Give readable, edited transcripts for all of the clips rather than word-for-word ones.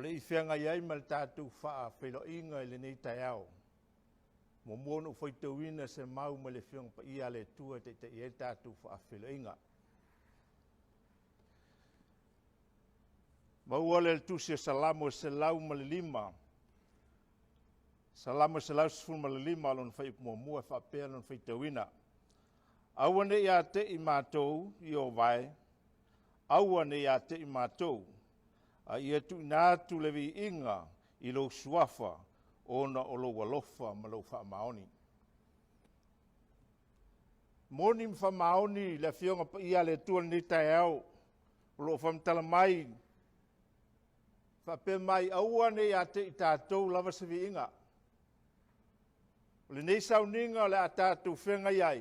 le ifenga iai mal tātou Faafeiloaiga le nei taiao. Mo mono foi Toeaina se mau ma le whionga pa ia le tua te e tātou Faafeiloaiga. Maua le tusi salamo se lau ma le lima. Salamo se lau sefulu ma le lima alon fai mua whapea alon fai Toeaina. Aua ne ia te i mātou i o vai. Aua ne ia te i mātou. A ia tu nātu le vi inga i lo suafa ona o lo walofa ma lo whaamaoni. Moni mwhamaoni le whionga pa ia le tua ni tai au. Lo whamtala mai. Whape mai aua ne ia te i tātou lava se vi inga. Le nei Sauniga le a tātou whenga iai.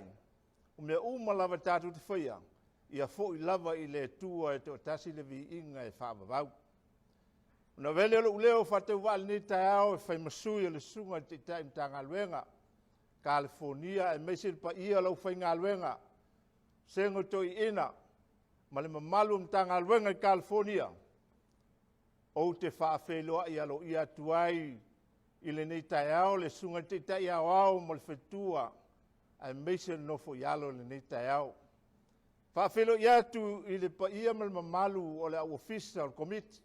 O mea uma lava tātou te whaia. Ia fo i lava i le tua e te o tasi le vi inga e whaavavau. Una vele o leo whatau wale ni tai au e whai masui o le sunga te tai Matagaluega. California e meisir pa ia lau whai Ngaluega. Sengo Toeaina. Ma le mamalu Matagaluega i California. Oute Mafaufau alo ia tuai i le nei tai au le sunga te tai au au mo le whetua. E meisir nofo i alo le nei tai au. Faafeiloaiga tu i le pa ia ma le mamalu o le au ofisa o le komiti.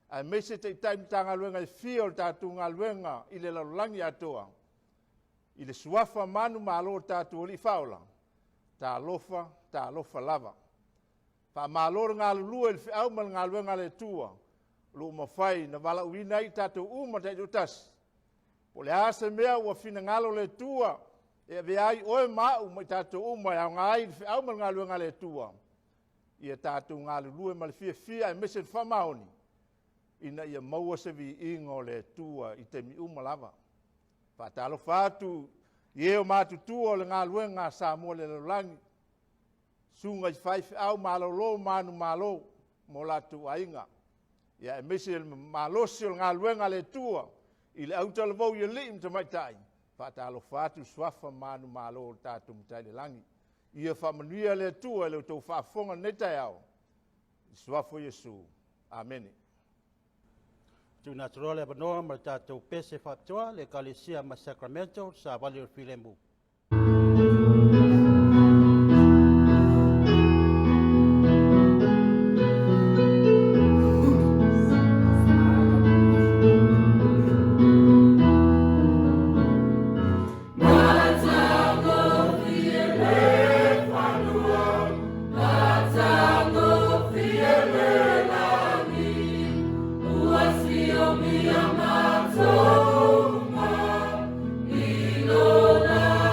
Ai mese te tai Matagaluega i fia o tātou Ngaluega i le laulangi atoa. I le suafa manu malo tātou li faula. Tā lofa lava. Pa malo ngā lulua i le whiau ma Ngaluega le tua. Lu mawhai na wala uina i tātou uma te utas. Po le asa mea ua fina ngalo le tua. E veai oe mau mai tātou uma e au ngai i le whiau ma Ngaluega le tua. Ia tātou ngā lulua ma le fia e mese le whamaoni. Ina ia maua se vi ingo le tua i te mi lava. Whatalo whātu, i eo mātu tua le Ngaluega sa mua le laulangi. Sunga i whaifi au malolo manu malo mo la Toeaina. Ia e mesi le malosi o le Ngaluega le tua i le auta le vau i li im tamaitai. Whatalo whātu swafa manu malo o tātu mtai le langi. Ia whamanuia le tua le tau whaafonga netai au. Swafa Yesu. Amen. Tuna trole banoa ma tātou Pese Faapitoa le Ekalesia ma Sacramento Savali o Filemu. Ilona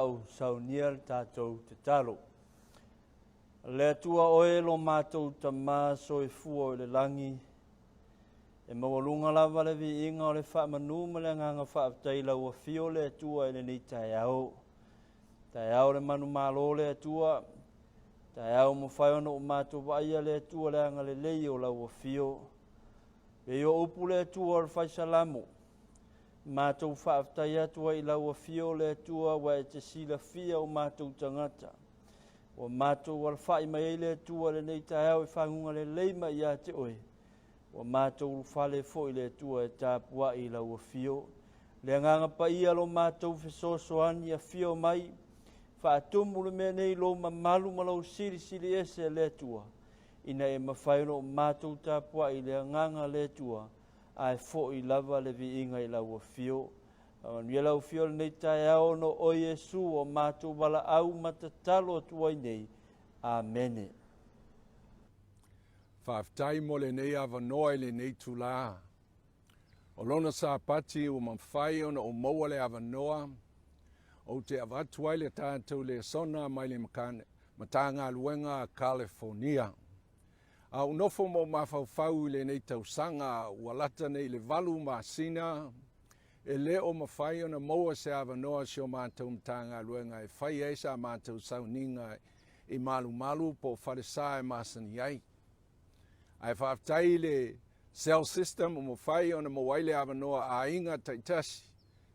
au saunia le tātou Tatalo. Le atua oe lo mātou tamā soifua o le langi, e mawalunga lava le vi inga o le whaamanu ma le nganga whaapatai lau fio le atua e le ni tai au. Tai au le manu malo le atua, tai au mo whai ono o mātou waia le atua le anga lelei o lau fio. Pe o upu le atua o le whai salamu, mātou whaapatai atua i lau fio le atua wa e te sila fia o mātou tangata. O mātou wal whai mai le atua le nei tai au e whangunga lelei ma ia te oe. O mātou whale fo i le atua e tāpua i lau fio. Le nganga pa ia lo mātou fesosoani a fio mai, whaatumu le mea nei lo mamalu malau siri siri ese le atua. Ina e mawhaino o mātou tāpua i le nganga le atua, ai fo i lava le vi inga i lau fio. Nuia lau fio le nei tai au no o Yesu o mātou wala au matatalo tuai nei. Amene. Whaaftai mo le nei awanoa le nei tula. O lona sa pati o mawhai ona o maua le awanoa, o te awatuai le tātou Lesona mai le Matagaluega California. Au nofo mo Mafaufau le nei tausanga walata nei le valu masina, e le o mawhai ona maua se awanoa si o mātou Matagaluega e whai eisa mātou Sauniga i malu po wharesa e masani ai. Ai whaaftai le cell system o mawhai ona mawaile awanoa a inga taitasi,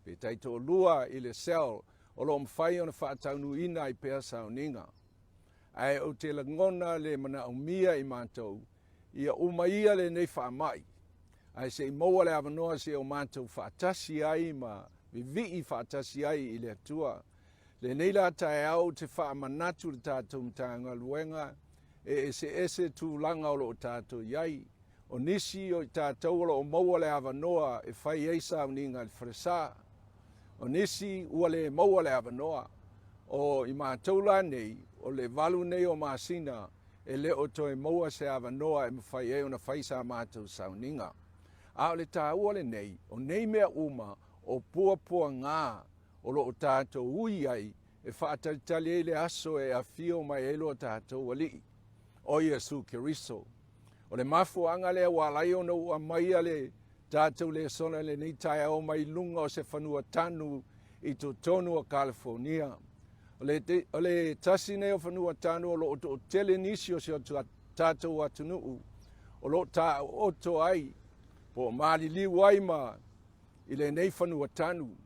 pe taito lua i le cell o lo mawhai ona whaataunu ina i pea Sauniga. Ai o te langona le mana umia i mātou, ia umaia le nei whaamai. Ai se i maua le awanoa se o mātou whaatasi ai ma vivi whaatasi ai i le atua. Le nei la tae au te whaamanatu le tātou Matagaluega, e ese tūlanga o lo tātou iai. O nisi o tātou o maua le awanoa e whai eisa uninga le wharesa. O nisi ua le maua le awanoa. O i mātou la nei, o le valu nei o masina, e le o toe maua se awanoa e mwhai e ona whaisa mātou Sauniga. A o le tā ua le nei, o nei mea uma o pua ngā o lo tātou ui ai, e whaataritali e le aso e a fio mai e lo tātou wali. O Yesu Keriso. O le mafuanga le walai ona ua maia le tātou Lesona le nei tai au mai lunga o Sefulua'i i tonu o California. O le tasi nei o Sefulua'i o lo o tele nisi o se o tātou atunuu. O lo tā oto ai, po maali liu ai ma i le nei Sefulua'i.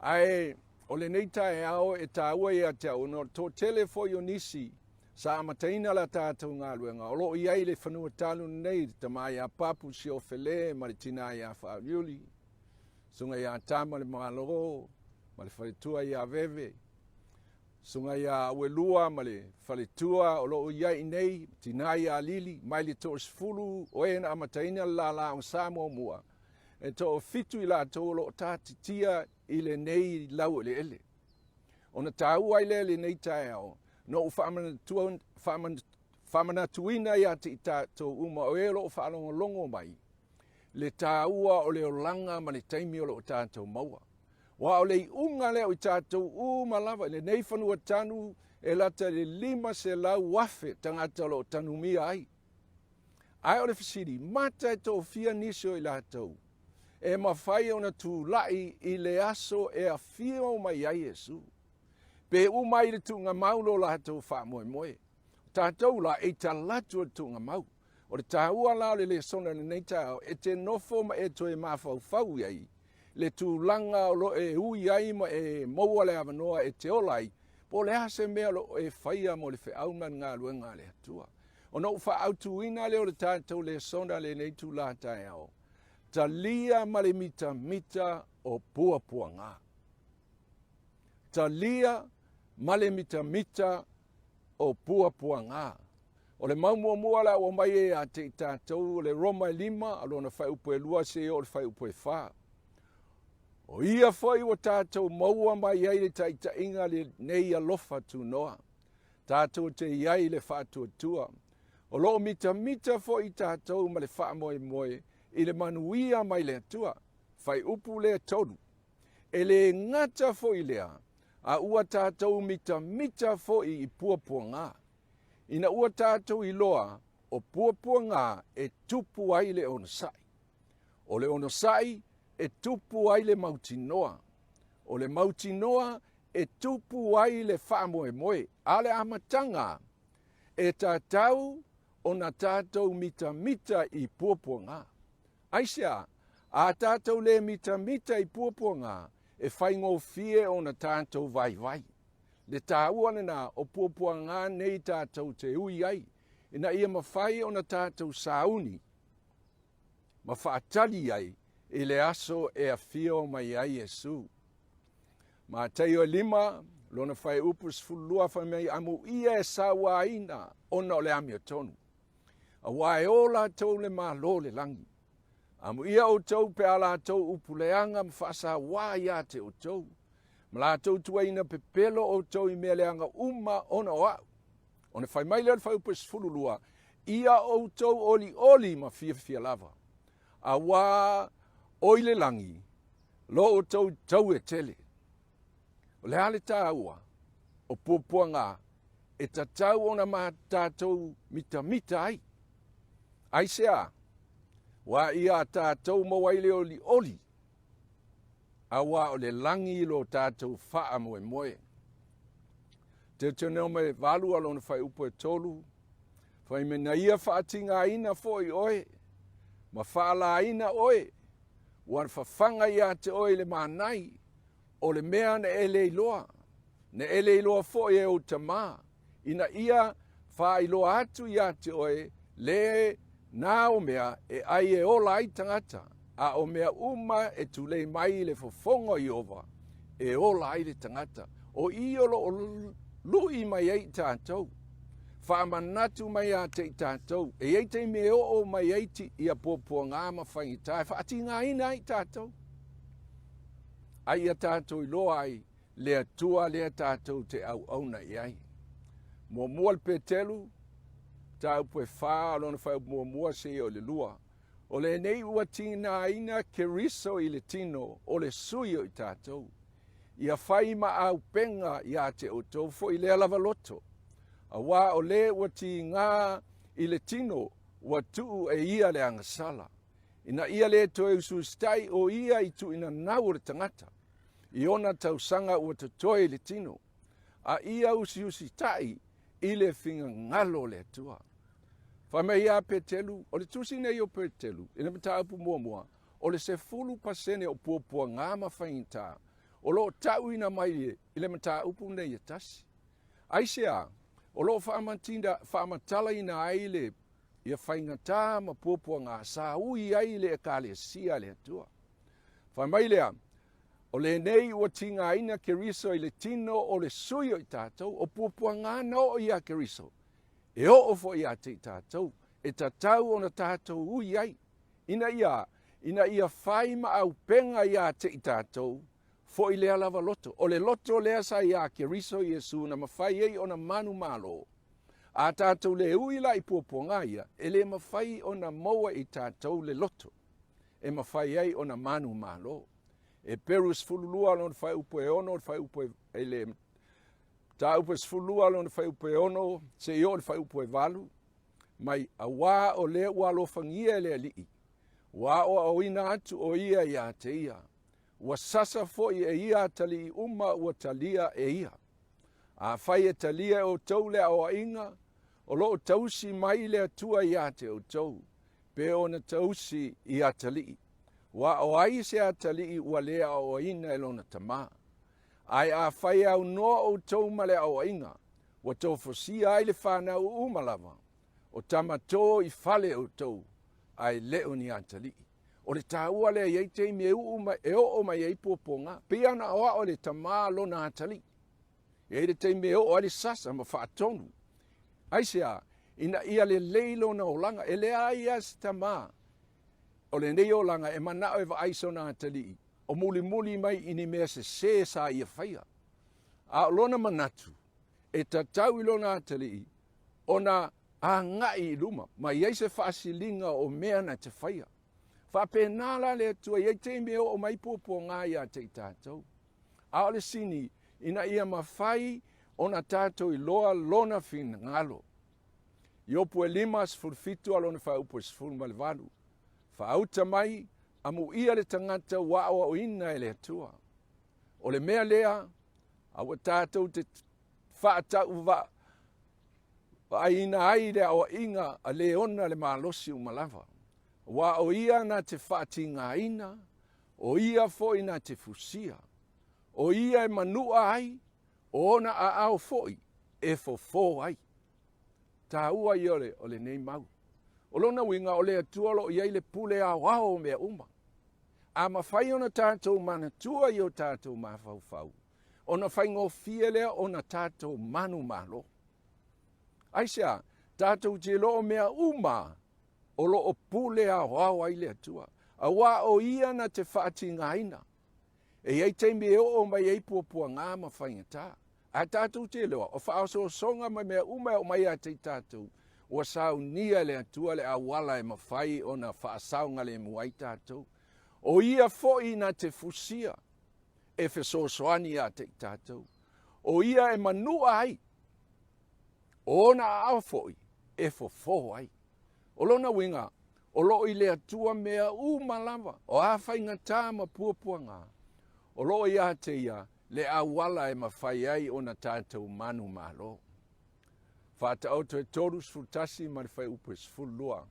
Ai, o le nei tai au e tā ua ia te au, no to tele fo i o nisi, sa amataina la tātou ngā luenga. O lo iai le Sefulua'i nei, tamai a Sato Siofele, ma le tina i a Faaiu, sunga i a tama le maloro, ma le whaletua i a veve, sunga i a uelua, ma le whaletua, o lo iai nei, tina i a lili, mai le to sefulu, o e na amataina la o Samoa mua. E to fitu i la to lo tātitia i le nei lau le ele. O na tāua i le nei tae au, no whamanatuina ia te i tātou uma o e lo whaalongo mai. Le tāua o leo langa ma le taimi o lo tātou maua. Wa o le unga leo i tātou uma lava, le nei Sefulua'i e lata le 5 se lau wafe tangata lo tanumia ai. Ai o le fisiri, mata e tō fia nisio i lātou. E mawhai ona tūlai i le aso e a fio mai ai Yesu. Pe umai le tunga mau lo lātou wha moe. Tātou la e talatu o tunga mau. O le tāua la le Lesona le nei tāo e te nofo ma e toe Mafaufau iai. Le tūlanga o lo e ui ai ma e maua le awanoa e te olai. Po le hase mea lo e whaia mo le whiauman ngā luenga le atua. O no wha autuina leo le tātou Lesona le nei tū la tae ao. Talia ma le mita o pua ngā. Talia ma le mita o pua ngā. O le maumua la o mai e a te tātou le Roma 5, alo na whai upo e lua se o le whai upo e whā. O ia whai o tātou maua mai ai le taita inga le nei alofa tu noa. Tātou te iai le whātua tua. O lo mita fo i tātou ma le wha moe i le manuia mai le atua. Whai upu le tonu. E le ngata fo i lea. A ua tātou mita fo'i I puapua ngā. Ina ua tātou I loa o puapua ngā e tupu ai le ona sai. O le ona sai e tupu ai le mautinoa. O le mautinoa e tupu ai le whaamoe. A le amatanga e tātou ona tātou mita I puapua ngā. Aisia, a tātou le mita I puapua ngā e whaingo fie ona tātou vai. Le tāua nena o puapua ngā nei tātou te ui ai. Ina ia mawhai ona tātou sauni. Ma whaatali ai I le aso e a fio mai ai Yesu. Ma teio 5, lona whai upu Sefulua whamei amu ia e Sawāina ona o le ami o tonu. A wae o la tau le malo le langi. Amu ia o tau pe ala tau upu leanga mwhasa wā ia te o tau. Ma la tau tuaina pe pelo o tau I mea leanga ona o au. Ona whai mai lea whai upu Sefulua, ia o tau oli ma fia lava. A wā oile langi, lo o tau e tele. O le hale tā ua, o puapua ngā, e tatau ona ma tātou mita ai. Ai sea, wa ia tātou mawaile oli. A wā o le langi lo tātou wha moe. Te neo me valu alona whai upo e tolu, whai me na ia whaatinga ina foi oe, ma whaala ina oe, wan whawhanga ia te oe le manai, o le mea na eleiloa foi e o tamā, ina ia whaailoa atu ia te oe, le nā o mea e ai e ola ai tangata, a o mea uma e tulei mai le fofonga I ova, e ola ai le tangata, o iolo o lui mai ei tātou, whaamanatu mai a te tātou, e ei te me o mai eiti ia pōpua ngā mawhangitai, whaati ngā ina ai tātou. Ai a tātou I loa ai, lea tua lea tātou te au na I ai. Mua le petelu, tā upu e whaa alona whai mua se o le lua. O le nei ua tina ina ke riso I le tino, o le suio I tātou. Ia whai ma au penga ia te o tau fo I lea lava loto. A wā o le ua ti ngā I le tino, ua tuu e ia le angasala. Ina ia le toe usustai o ia I tu ina nau le tangata. I ona tau sanga ua te toe le tino. A ia usi tai I le finga ngalo le tua. Whamei ia petelu, o le tusi nei o petelu, ina mta upu mua, o le 10% o puapua ngā mawhainta, o lo tau ina mai I le mta upu nei e tasi. Aisea, o lo whaamatala ina aile, ia whaingata ma puapua ngā sa ui aile Ekalesia le atua. Whamei lea, o le nei ua tinga ina ke riso I le tino o le suio I tātou, o puapua ngā no ia ke riso. E o fo ia te tātou, e tatau ona tātou ui ai. Ina ia whai ma au penga ia te tātou, fo I lea lava loto. O le loto lea sa ia ke riso Yesu na mawhai ei ona manu malo. A tātou le ui la I puapua ngā ia, e le mawhai ona moa I tātou le loto. E mawhai ei ona manu malo. E perus fululua lon whai upo e ono, whai upo e le tā upo Sefulua lon whai upo e ono, se I o le whai upo e walu, mai a wā o le ua lofangia le alii. Wā o ina atu o ia te ia. Ua sasa foi e ia tali uma ua talia e ia. A whai e talia o tau le o inga, o lo tausi mai le atua ia te o tau, pe o na tausi ia tali. Wa o ai se atali ua lea o ina e lona tamā. Ai a whai au noa o tau male o inga, wa tau fosia ai le whanau umalava, o tamato I fale o tau, ai leo ni atali. O le tāua lea iei te me o mai ei pōponga, pia na oa o le tamā lona atali. Iei le te me o le sasa ma whaatonu. Ai sea, ina ia le leilo na olanga, e lea ai as tamā. O le nei o langa e manao e vaaiso na atali. O muli mai ini mea se sa ia whaia. A lona manatu, e tatau I lona atali, ona a ngai I luma, ma iei se whaasilinga o mea na te whaia. Whapenala le atua, iei te mea o mai pōpō ngā ia te tātou. A o le sini, ina ia mawhai ona tātou I loa lona fin ngalo. Iopu e 5 alona whaupu e 10 whaauta mai, amu ia le tangata wāua o ina e le atua. O le mea lea, awa tātou te whaatau wa aina ai le o inga a leona le malosi umalawa. Wa o ia na te whaatinga aina, o ia fo ina te fusia. O ia e manua ai, o ona a au foi, e fo ai. Tā ua I o le nei mau. O lona winga o le atualo I le pule a wao mea uma. A mawhai ona tātou mana tua I o tātou mafaufau. Ona whai ngō fielea ona tātou manu malo. Aisea, tātou te loo mea uma o lo o pule a wao ai le atua. A wā o ia na te whaati ngaina. E ei teimi e o mai ei puapua ngā mawhai ngata. A tātou te loa, o whaoso songa mai mea uma o mai a te tātou. Ua Saunia le atua le awala e mawhai o na whaasaunga le muai tātou. O ia foi na te fusia e whesosoani a te tātou. O ia e manua ai. O na au foi e fofo ai. O lona winga, o lo I le atua mea umalawa. O a whainga tā ma puapua ngā. O lo I a te ia. Le awala e mawhai ai o na tātou manu malo. Whata auto e torus futasi ma le whai upo e Sefulua.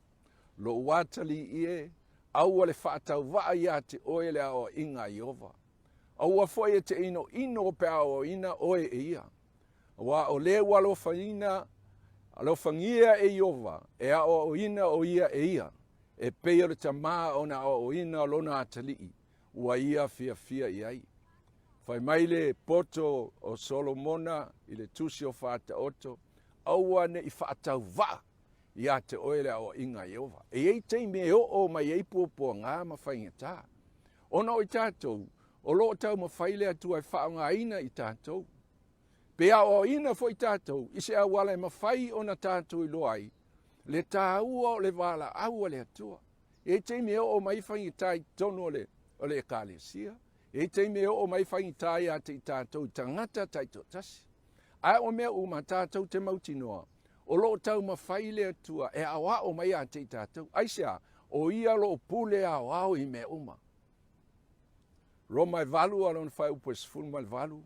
Lo watali ie, aua le whaatau waa ia te oe le ao inga Iova. Aua foi e te ino pe ao ina oe e ia. Wa o le walo whaina, alo whangia e Iova, e ao o ina o ia e ia. E peo le tamaa o na o ina lona atalii, ua ia fia iai. Fai mai le poto o Solomona I le tusi o whaata oto, aua ne I whaatau wa ia te oele o inga Iova. E ei teimi e o mai ei puapua ngā mawhainga tā. Ona o I tātou, o loo tau mawhaile atu ai whaonga ina I tātou. Pea o ina fo I tātou, I se awala e mawhai o na tātou I loai, le tāua o le wala aua le atua. E teimi e o mai whainga tā I tono o le Ekalesia. E te me o mai whaingi tai a te tātou tangata taito tasi. Ai o mea uma tātou te mauti noa. O lo tau mawhaile atua e awa o mai a te tātou. Aisea, o ia lo pule a wao I mea uma. Ro mai valu alon whai upo e Sefulu mai valu.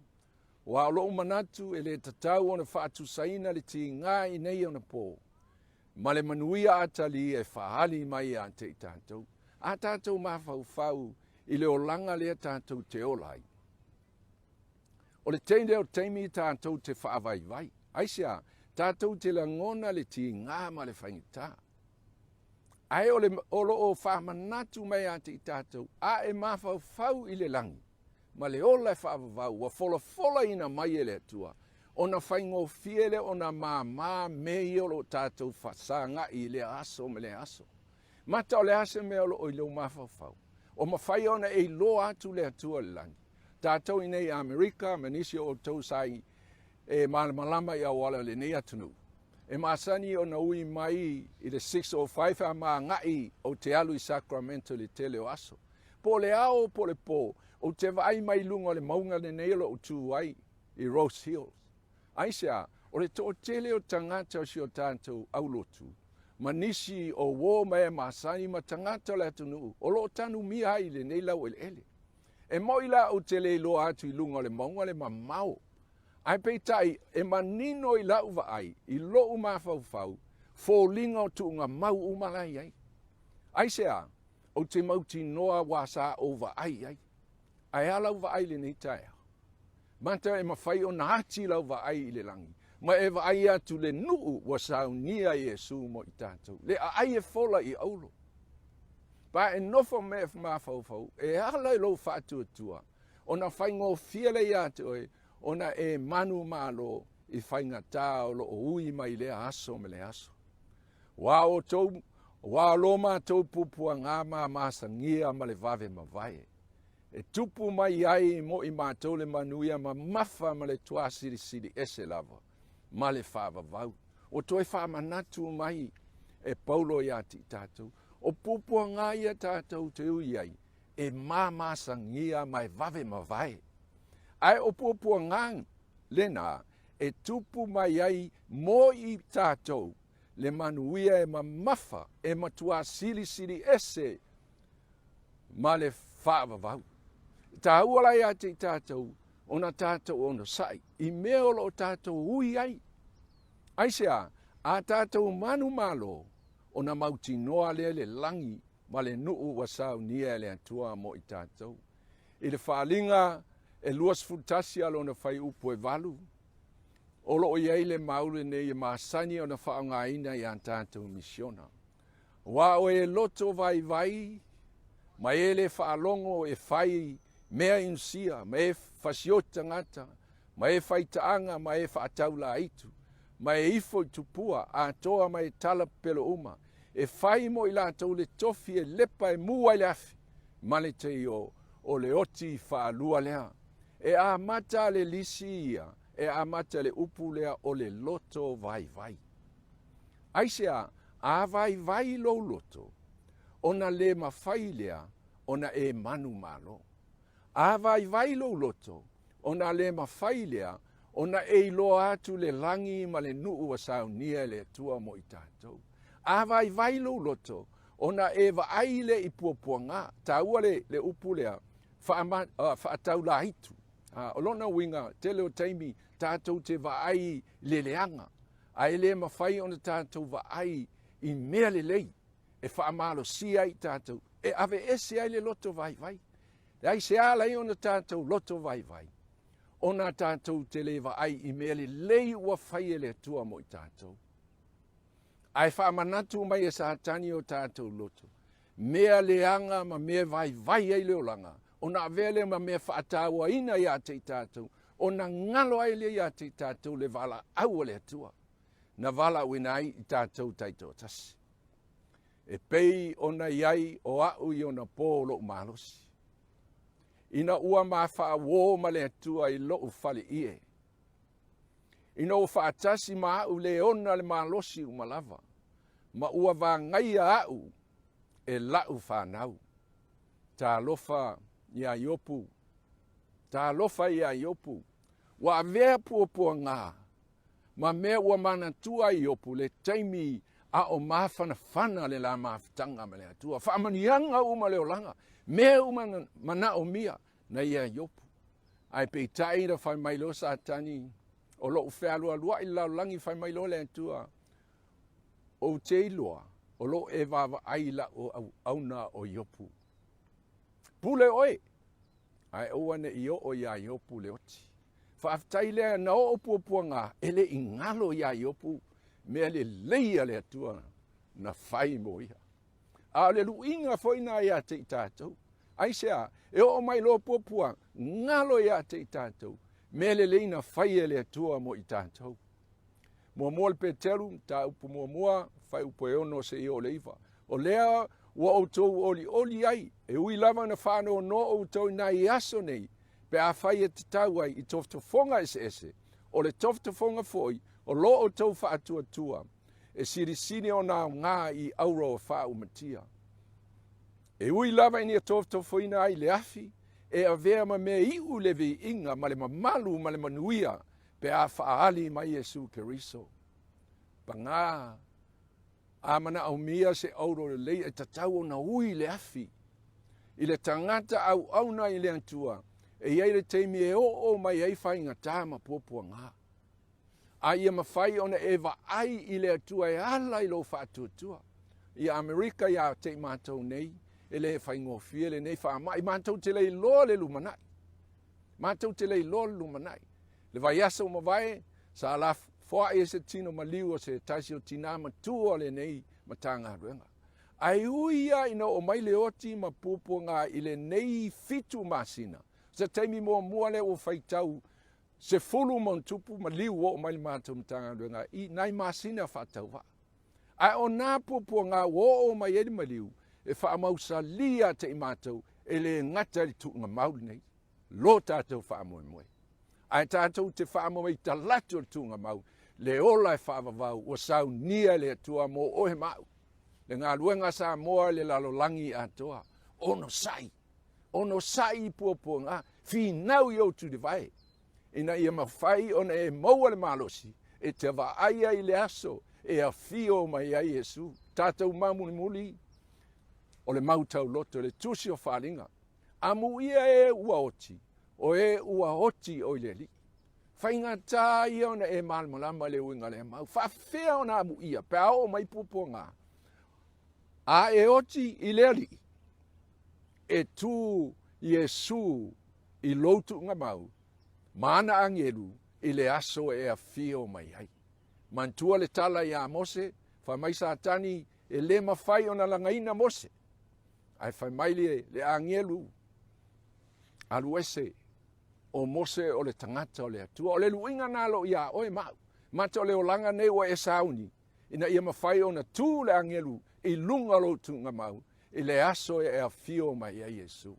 Wa lo manatu e le tatau ona whaatu saina le ti ngā I nei ona pō. Ma le manuia atali e whahali mai a te tātou. A tātou mafaufau. I le olanga lea tātou te olai. O le teine o teimi tātou te whaavaivai. Aisea, tātou te langona le ti ngā ma le whaingita. Ai o le olo o whamanatu mai a te tātou, a e mafaufau I le langi. Ma le ola e whaavavau, wa fola ina mai e le atua. O na whaingo fiele o na mā mei o lo tātou whasanga I le aso me le aso. Mata o le aso me o lo o I leo mafaufau. O mawhai ona e loa atu le atua le langi. Tātou I nei Amerika, manisi o tau sai e malamalama I awala le nei atunu. E masani o na ui mai I le 605 a maa ngai o te alu I Sacramento le tele o aso. Po le ao po le po, o te vai mai lunga le maunga le nei o tu ai I Rose Hills. Aisea, o le to tele o tangata o si o tātou aulotu. Manisi o wo mai masani ma tangata le atunu o lo tanu mi ai le nei lau ele. E moila o te le lo atu I lunga le maunga le mamau. Ai peitai e manino I lau va ai I lo mafaufau fo linga o tuunga mau umalai ai. Aisea o te mauti noa wasa o va ai. Ai alau va ai le nei taia. Mata e mawhai o na hati lau va ai I le langi. Ma e wa ai atu le nuu wa Saunia Iesu mo I tātou. Le a ai e fola I aulo. Pa e nofo me e mafaufau, e ala I lo whaatu atua. O na whaingo fiele I atu e, o na e manu malo I whainga tā o lo ui mai le aso me le aso. Wa o tau, wa lo ma tau pupua ngā masangia ma le vave mawai. E tupu mai ai mo I mātou le manuia ma mafa ma le tua siri ese lava. Ma le whaavavau. O toi whaamanatu mai e paulo I ati tātou. O pupua ngā ia tātou te ui ai. E māmasangia mai vave mawai. Ai o pua ngang lena e tupu mai ai mo I tātou le manuia e mamafa e matua sili ese ma le whaavavau. Tā uala ia te tātou ona tātou ono sai. I mea o lo tātou ui ai. Aisea, a tātou manu malo ona mauti noa le langi ma le nuu wa Sauniga le atua mo I tātou. I le whaalinga e luas futasi alo na Faaiu po e valu. Olo o iei le maule nei e maasani o na whaongaina I an tātou misiona. Wa o e loto vai, ma e le whaalongo e whai mea insia, ma e whasiota ngata, ma e whaitaanga, ma e whaataula itu, ma e ifo tupua, a toa ma e tala pelo uma, e whai mo I lātou le tofi e lepa e mua I le afi, ma le te o le oti whaalua lea, e a mata le lisi ia, e a mata le upu lea o le loto vai. Aisea, a vai lo loto, ona le mawhai lea, ona e manu malo. A vai lo loto, ona le mawhai lea, ona e loa atu le langi ma le nuu wa Sauniga le tua mo I tātou. A vai lo loto, ona e vaai le I puapuanga, taua le upu lea, whaataula hitu. O lona winga, tele o taimi, tātou te vaai le leanga. A e le mawhai ona tātou vaai I mea lelei. E whaamalo si ai tātou. E ave ese ai le loto vai. Ai se ala I ona tātou loto vai. Ona tātou te le vaai I mea lelei ua whai e le tua mo I tātou. Ai whaamanatu mai e sātani o tātou loto. Mea leanga ma mea vai ai leolanga. Ona vele ma mea whaataua ina ia te tātou. Ona ngalo ai le ia te tātou le vala au le tua. Na vala winai I tātou taito tasi. E pei ona iai o au I ona pōlo malosi. Ina ua mawha wō ma le atua I loo fale ie. Ina o whaatasi ma au le ona le malosi umalava. Ma ua va ngai au e lau whanau. Tā lofa ia iopu. Tā lofa ia iopu. Wa vea puapua ngā. Ma mea ua mana tua iopu le taimi a o mawhana le la mawhitanga ma le atua. Whaamanianga uma leo langa. Mea uma mana o mia na ia iopu. Ai pe taira whai mailo sa tani. O lo whealua I lau langi whai mailo le atua. O te iloa. O lo e wawa aila o auna o iopu. Pule oe. Ai oane io o ia iopu le oti. Whaaftai lea na o puapua ngā. Ele I ngalo ia iopu. Mea le leia le atua na whai mo ia. A le luinga whoina ia te I tātou. Aisea, e o mai lo puapua, ngalo ia te I tātou. Mea le leina whai e le atua mo I tātou. Mua le peteru, tā upu mua, whai upo e ono se I o leiva. O lea, ua o tau oli ai. E ui lava na whāno no o tau na I aso nei. Pe a whai e te tau ai I toftofonga ese. O le toftofonga foi. O lo o tau whaatua. E sirisini o nā ngā I auro o wha umatia. E ui lava ini a toftofoina ai le afi. E a vea ma mea iu levi inga ma le mamalu ma le manuia. Pe a whaali mai Jesu Keriso. Pa ngā. A mana au mia se auro le lei e tatau o na ui le afi. I le tangata au na I le antua. E iei le teimi e o mai ei whai ngā tāma puapua ngā. A ia mawhai ona e ai I le atua e ala I lo whaatuatua. I Amerika ia te mātou nei, e le whai ngofia le nei whaamai, mātou te lei loa le lumanai. Mātou te lei loa le lumanai. Le vai asa o mawai, sa la wha e se tino maliu o se taisi o tina matua le nei matanga ruenga. Ai uia ina o mai le oti ma pupua ngā I le nei fitu masina. Sa teimi mua le o whaitau, Sefulua'i mon tupu ma liu o mai mātou matanga ruenga I nai masina whatau wa. Ai o nā pupua ngā o mai edi ma liu e whaamausa lia te I mātou e le ngata li tu ngā mauli nei. Lo tātou whaamoe. Ai tātou te whaamoe I talatu tu ngā mauli. Le ola e whaavavau o Sauniga le atua mo ohe mau. Le ngā luenga sa moa le lalolangi atoa. Ono sai. ono sai puapuanga, finau i tu de vai. Ina ia mawhai ona e maua le malosi, e te waaia i le aso, e a fio mai ai Yesu. Tātou mamuni muli, o le mautau loto, le tusi o whalinga. Amu ia e ua oti, o e ua oti o i le li. Whainga tā ia ona e malmalama le uinga le mau. Whawhea ona amu ia, pe ao mai pupunga. A e oti i le li. E tu Yesu i loutu nga mau. Mana angelu i le aso e a fio mai ai. Mantua le tala ia Mose, wha mai sa tani e le mawhai ona langaina Mose. Ai whai mai le angelu a Uelese o Mose o le tangata o le atua. O le luinga nalo ia oe mau. Mata o le olanga nei o e sauni. Ina ia mawhai ona tu le angelu i lunga loutu nga mau. I le aso e a fio mai ai Yesu.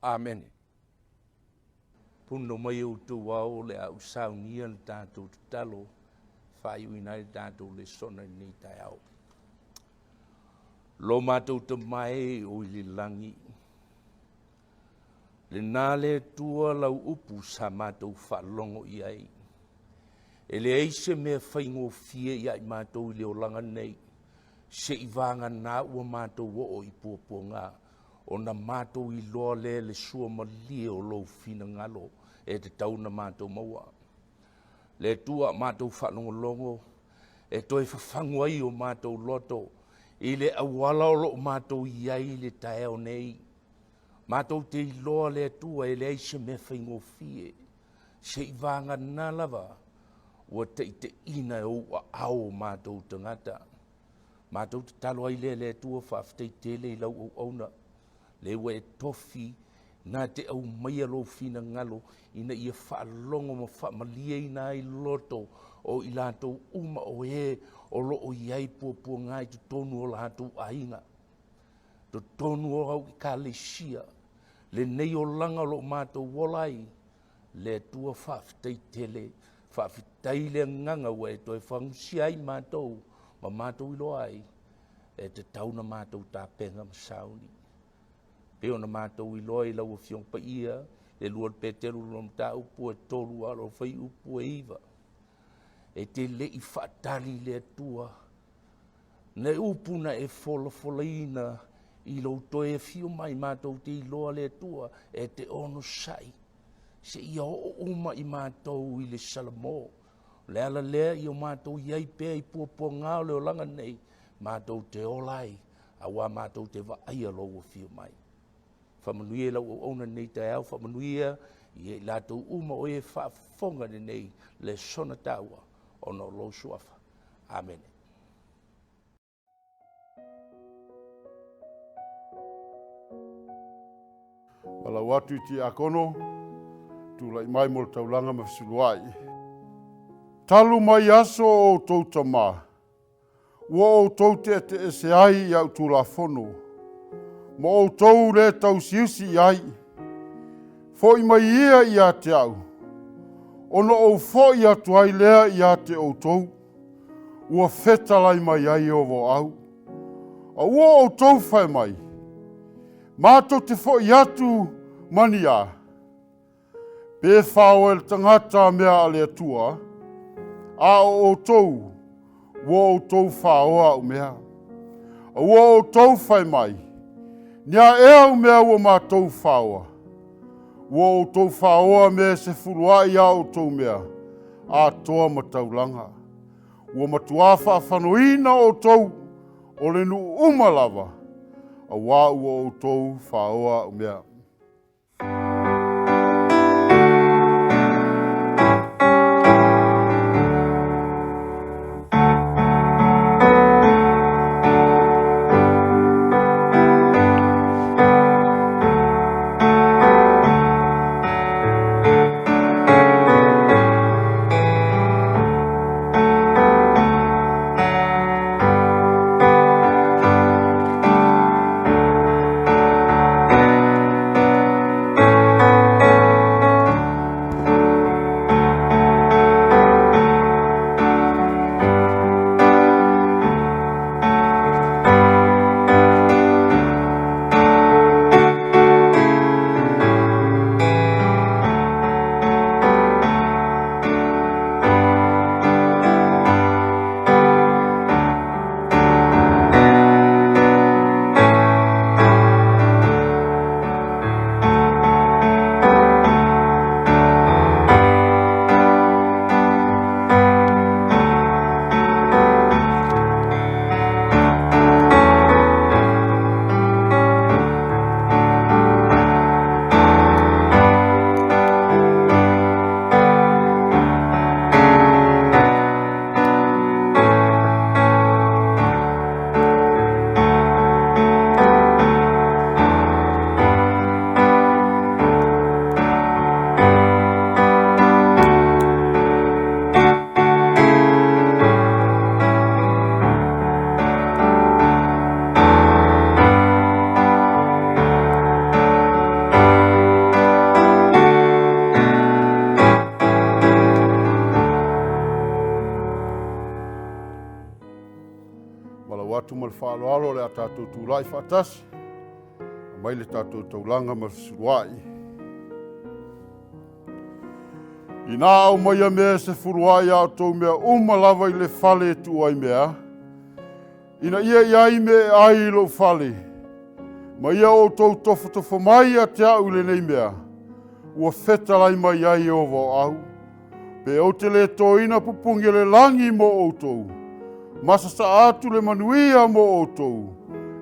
Amen. Puno mai o tu wao le au saunia le tātou Tatalo, Faaiu ina le tātou Lesona ni tai au. Lo mātou te mai o i le langi. Le nale tua lau upu sa mātou whalongo i ai. E le eise mea whaingo fie i ai mātou i le o langa nei. Se i vanga nā ua mātou o i puapuanga. O na mātou i loa le sua malie o lou fina ngalo e te tau na mātou maua. Le tua mātou whanongolongo e toi whawhangu ai o mātou loto i le awala o lo mātou iai le tae o nei. Mātou te i loa le tua e le aise me whaingo fie. Se i vanga nā lava ua te i te ina e o ao mātou tangata. Mātou te talo ai le tua whaaftei tele i lau o auna. Le ua e tofi nā te au maia lo fina ngalo ina ia whaalongo ma whaamalia ina i loto o i lātou uma o e o lo o iai pua ngai tu tonu o lātou ainga. Tu tonu o au Ekalesia le nei o langa lo mātou wolai le tua whaaftei tele whaaftei le nganga ua e toi whangusia ai mātou ma mātou ilo ai e te tauna mātou tāpenga ma sauni. Pe ona mātou i loa i lau o fiong pa ia, le lua peteru lom tā upu e tolu alo whai upu e iwa. E te le i whaatari le tua. Ne upu na e fola ina i lau toe e fio mai mātou te i loa le tua e te ono sai. Se ia o uma i mātou i le salamo. Le ala lea i o mātou iai pēa i pua ngāo le o langa nei, mātou te olai, awa mātou te wa aia lau o fio mai. Whamanuia lau o ona nei tai au, whamanuia i lātou uma o e whaafonga nei Lesona taua o no lo suafa. Amen. Wala watu ti akono, tula i mai mo taulanga ma Sefulua'i. Talu mai aso o touta mā. Ua o toute te ese ai i au tula fono. Mo o tou le tau siusi i ai. Fo i mai ia i a te au. Ono o fo i atu ai lea i a te o tou. Ua fetalai mai ai o vo au. A ua o tou whai mai. Mātou te fo i atu mani a. Pē whao e tangata mea ale atua. A o tou. Ua o tou whao a mea. A ua o tou whai mai. Nia ea o mea ua mātou whaoa. Ua o tou whaoa mea Sefulua'i a o tou mea. A toa mataulanga. Ua matua whaafanoina o tou o le nu umalava. A wā ua o tou whaoa o mea. le whaaloalo le a tātou tūlai whaatasi. Mai le tātou taulaga ma Sefulua'i. I nā au mai a mea Sefulua'i a tau mea lava i le whale e tu ai mea. Ina ia iai me ai lo whale. Ma ia o tau tofa mai a te au le nei mea. Ua whetalai mai ai o vau au. Pe o te le toeaina pupungi le langi mo o tau. Masa sa atu le manuia mo o tau.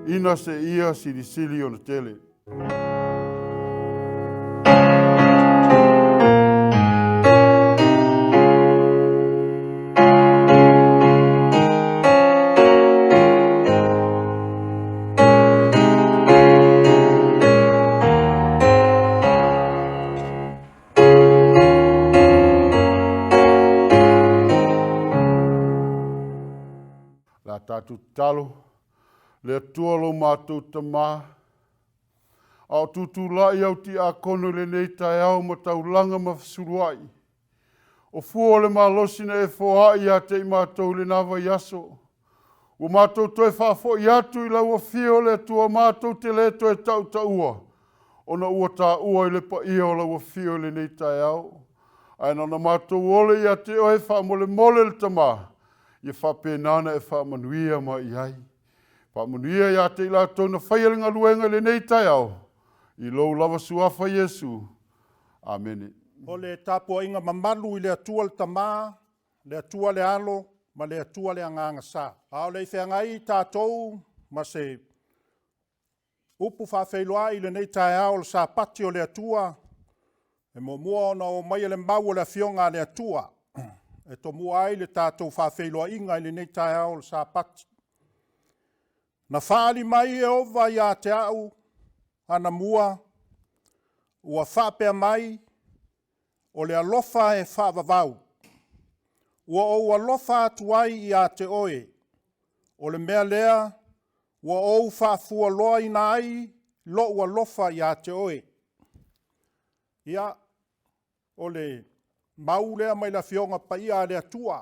Ina se ia silisili o na tele. La tātou talo. Le atua lo mātou tamā. Au tutu lai au ti a kono le nei tai au ma taulaga ma Sefulua'i. O fua le malosina e foai a te i mātou le nawa yaso. O mātou toe whaafo'i atu i lau a fio le atua mātou te le toe tau taua. O na ua tā ua i le pa ia o lau a fio le nei tai au. Aina na mātou ole i a te oe whaamole mole le tamā. Ia whapenana e whaamanuia ma i ai. Whaamanuia ia te ila tōna whaialinga luenga le nei tai au. I lou lava suafa Yesu. Amen. O le tāpua inga mamalu i le atua le tamā, le atua le alo, ma le atua le anganga sā. Ao le whengai tātou, ma se upu Faafeiloaiga le nei tai au le sā pati o le atua, e mo mua ona o mai le mau le fionga le atua. E to mua ai le tātou Faafeiloaiga i le nei tai au le sā pati. Na whaali mai e ova ia te au, ana mua, ua whapea mai, o le alofa e whaavavau. Ua ou alofa atu ai ia te oe, o le mea lea, ua ou whaafua loa ina ai, lo ua alofa ia te oe. Ia, o le mau lea mai la fionga pa ia le atua.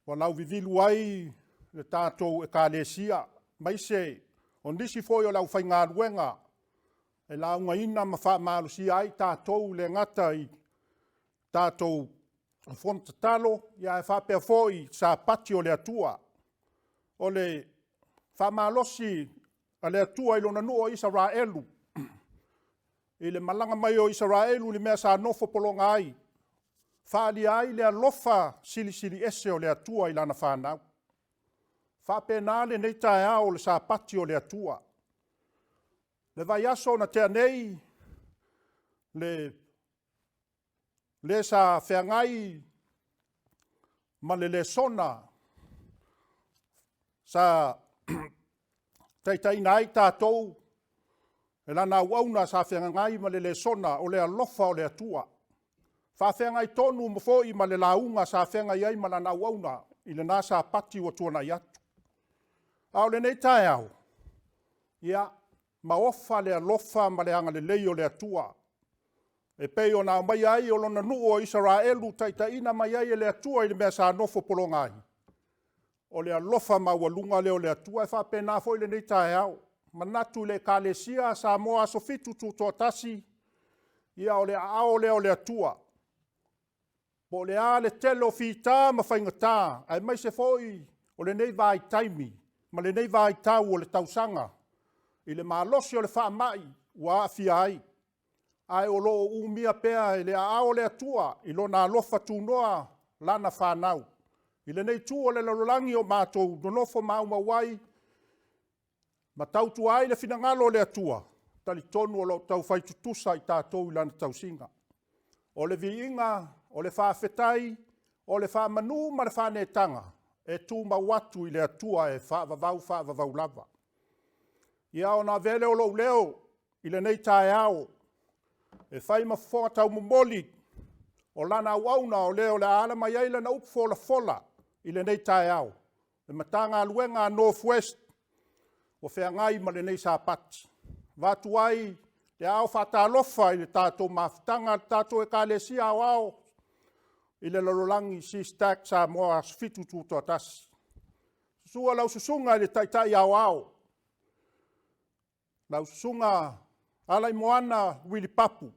Wa lau vivilu ai, le tātou Ekalesia, mai se, o nisi foi o lau whainga ruenga, e launga ina ma wha maalusi ai tātou le ngata i tātou fon Tatalo, ia e whapea foi sa pati o le atua. O le wha maalosi a le atua i lona nua Israelu. I le malanga mai o Israelu li mea sa nofo polonga ai. Whaali ai le alofa sili ese o le atua i lana whanau. Whapena le nei tae au le sa pati o le atua. Le vai aso na tea nei, le sa whengai ma le Lesona, sa taitaina ai tātou, e lana uauna sa whengai ma le Lesona o le alofa o le atua. Whawhengai tonu mfoi ma le launga sa whengai ai ma lana uauna, i le nasa pati o tuana i atu. Au le nei tae au, ia, ma ofa le alofa ma le anga lelei o le atua. E pei o nā mai ai o lona nuu o Israelu taitaina mai ai e le atua i le mea sa nofo polongai. O le alofa ma walunga leo le atua e whapena foi le nei tae au. Manatu le Ekalesia sa moa sofitu tu tōtasi, ia o le ao leo le atua. Po le a le telo fita ma whaingatā, ai mai se foi o le nei vai taimi, ma le nei vai tau o le tausanga. I le malosi o le whaamai, ua awhia ai. Ai o loo umia pea i le ao le atua, i lo nā lofa tūnoa lana whanau. I le nei tū o le lalolangi o mātou, nonofo mauma wai, ma tautu ai le finangalo le atua, tali tonu o lo tau whaitutusa i tātou i lana tausinga. O le viinga, o le whaafetai, o le whaamanu ma le whanetanga, e tū mawatu i le atua e whaavavau lava. Ia o nā vele o lo leo, i le nei tae ao, e whai mawhonga tau momoli, o lana auauna o leo le alama iaila na upu fola, i le nei tae au. E matanga aluenga Northwest, o whengai ma le nei sa pati. Vatu ai, le au whatalofa i le tātou mawhitanga, tātou Ekalesia au au, i le lololangi SISDAC sa moa fitu tūtoa tasi. Sua lau susunga i le taitai au au. Lau susunga alai moana wili papu.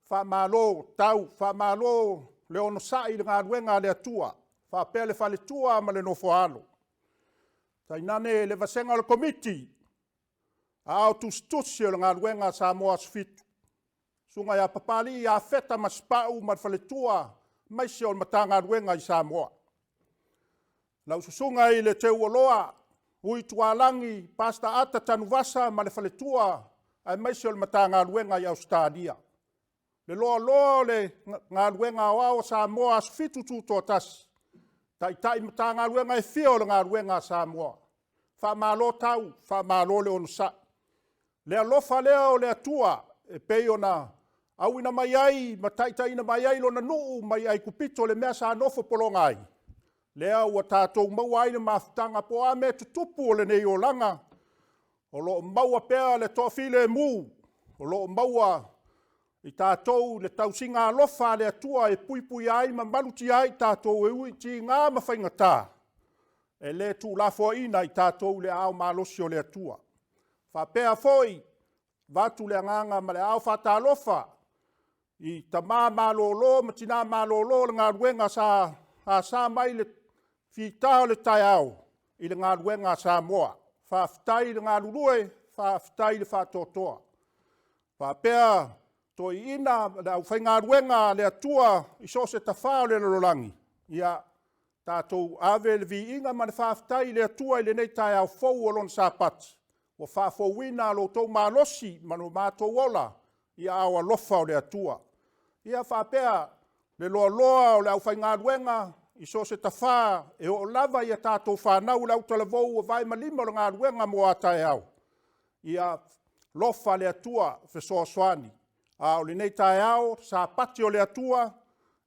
Whamalo tau, whamalo le ono sai le ngā ruenga le atua. Whapea le whale tua ma le nofo alo. Tainane le vasenga le komiti. Ao tustusi o le ngā ruenga sa moa sfitu. Sunga ya Papalii ya feta maspau ma le whale tua mai se o le mata ngā ruenga i Samoa. Lau susunga i le teu oloa, ui tualangi, pasta ata tanuvasa ma le whaletua, ai maise o le mata ngā ruenga i Australia. Le loa le ngā ruenga o ao Samoa asfitu tūtoa tasi. Tai mata ngā ruenga e fio le ngā ruenga Samoa. Whamalo tau, whamalo le onusa. Le alofa leo le atua, e pei ona auina mai ai, ma taitaina mai ai lona nuu mai ai kupito le mea sa nofo polongai. Lea ua tātou maua aina mafutanga po a me tutupu o le nei o langa. O lo maua pea le toa Filemu. O lo maua i tātou le tausinga alofa le atua e pui ai ma maluti ai tātou e ui ti ngā mawhaingata. E le tū lafoina i tātou le ao malosi o le atua. Whapea foi, vatu le anganga ma le ao whata alofa. I tamā malolo, ma tina malolo le ngā ruenga sa mai le fitao le tai au i le ngā ruenga Samoa. Whaafitai le ngā lulue, whaafitai le whatotoa. Whapea toi ina le au whai ngā ruenga le atua i so se tawhao le lorangi. Ia tātou ave le vi inga ma le whaafitai le atua i le nei tai au fau o lon sāpati. Wa whaafauina lo tau malosi manu mātou ola ia au alofa o le atua. Ia whapea le loa o le au whai ngā ruenga i so se tawha e o lava ia tātou whanau lau talavou o vai malima o ngā ruenga mo atai au. Ia lofa le atua whesoa swani. A o le nei tai au, sa pati o le atua,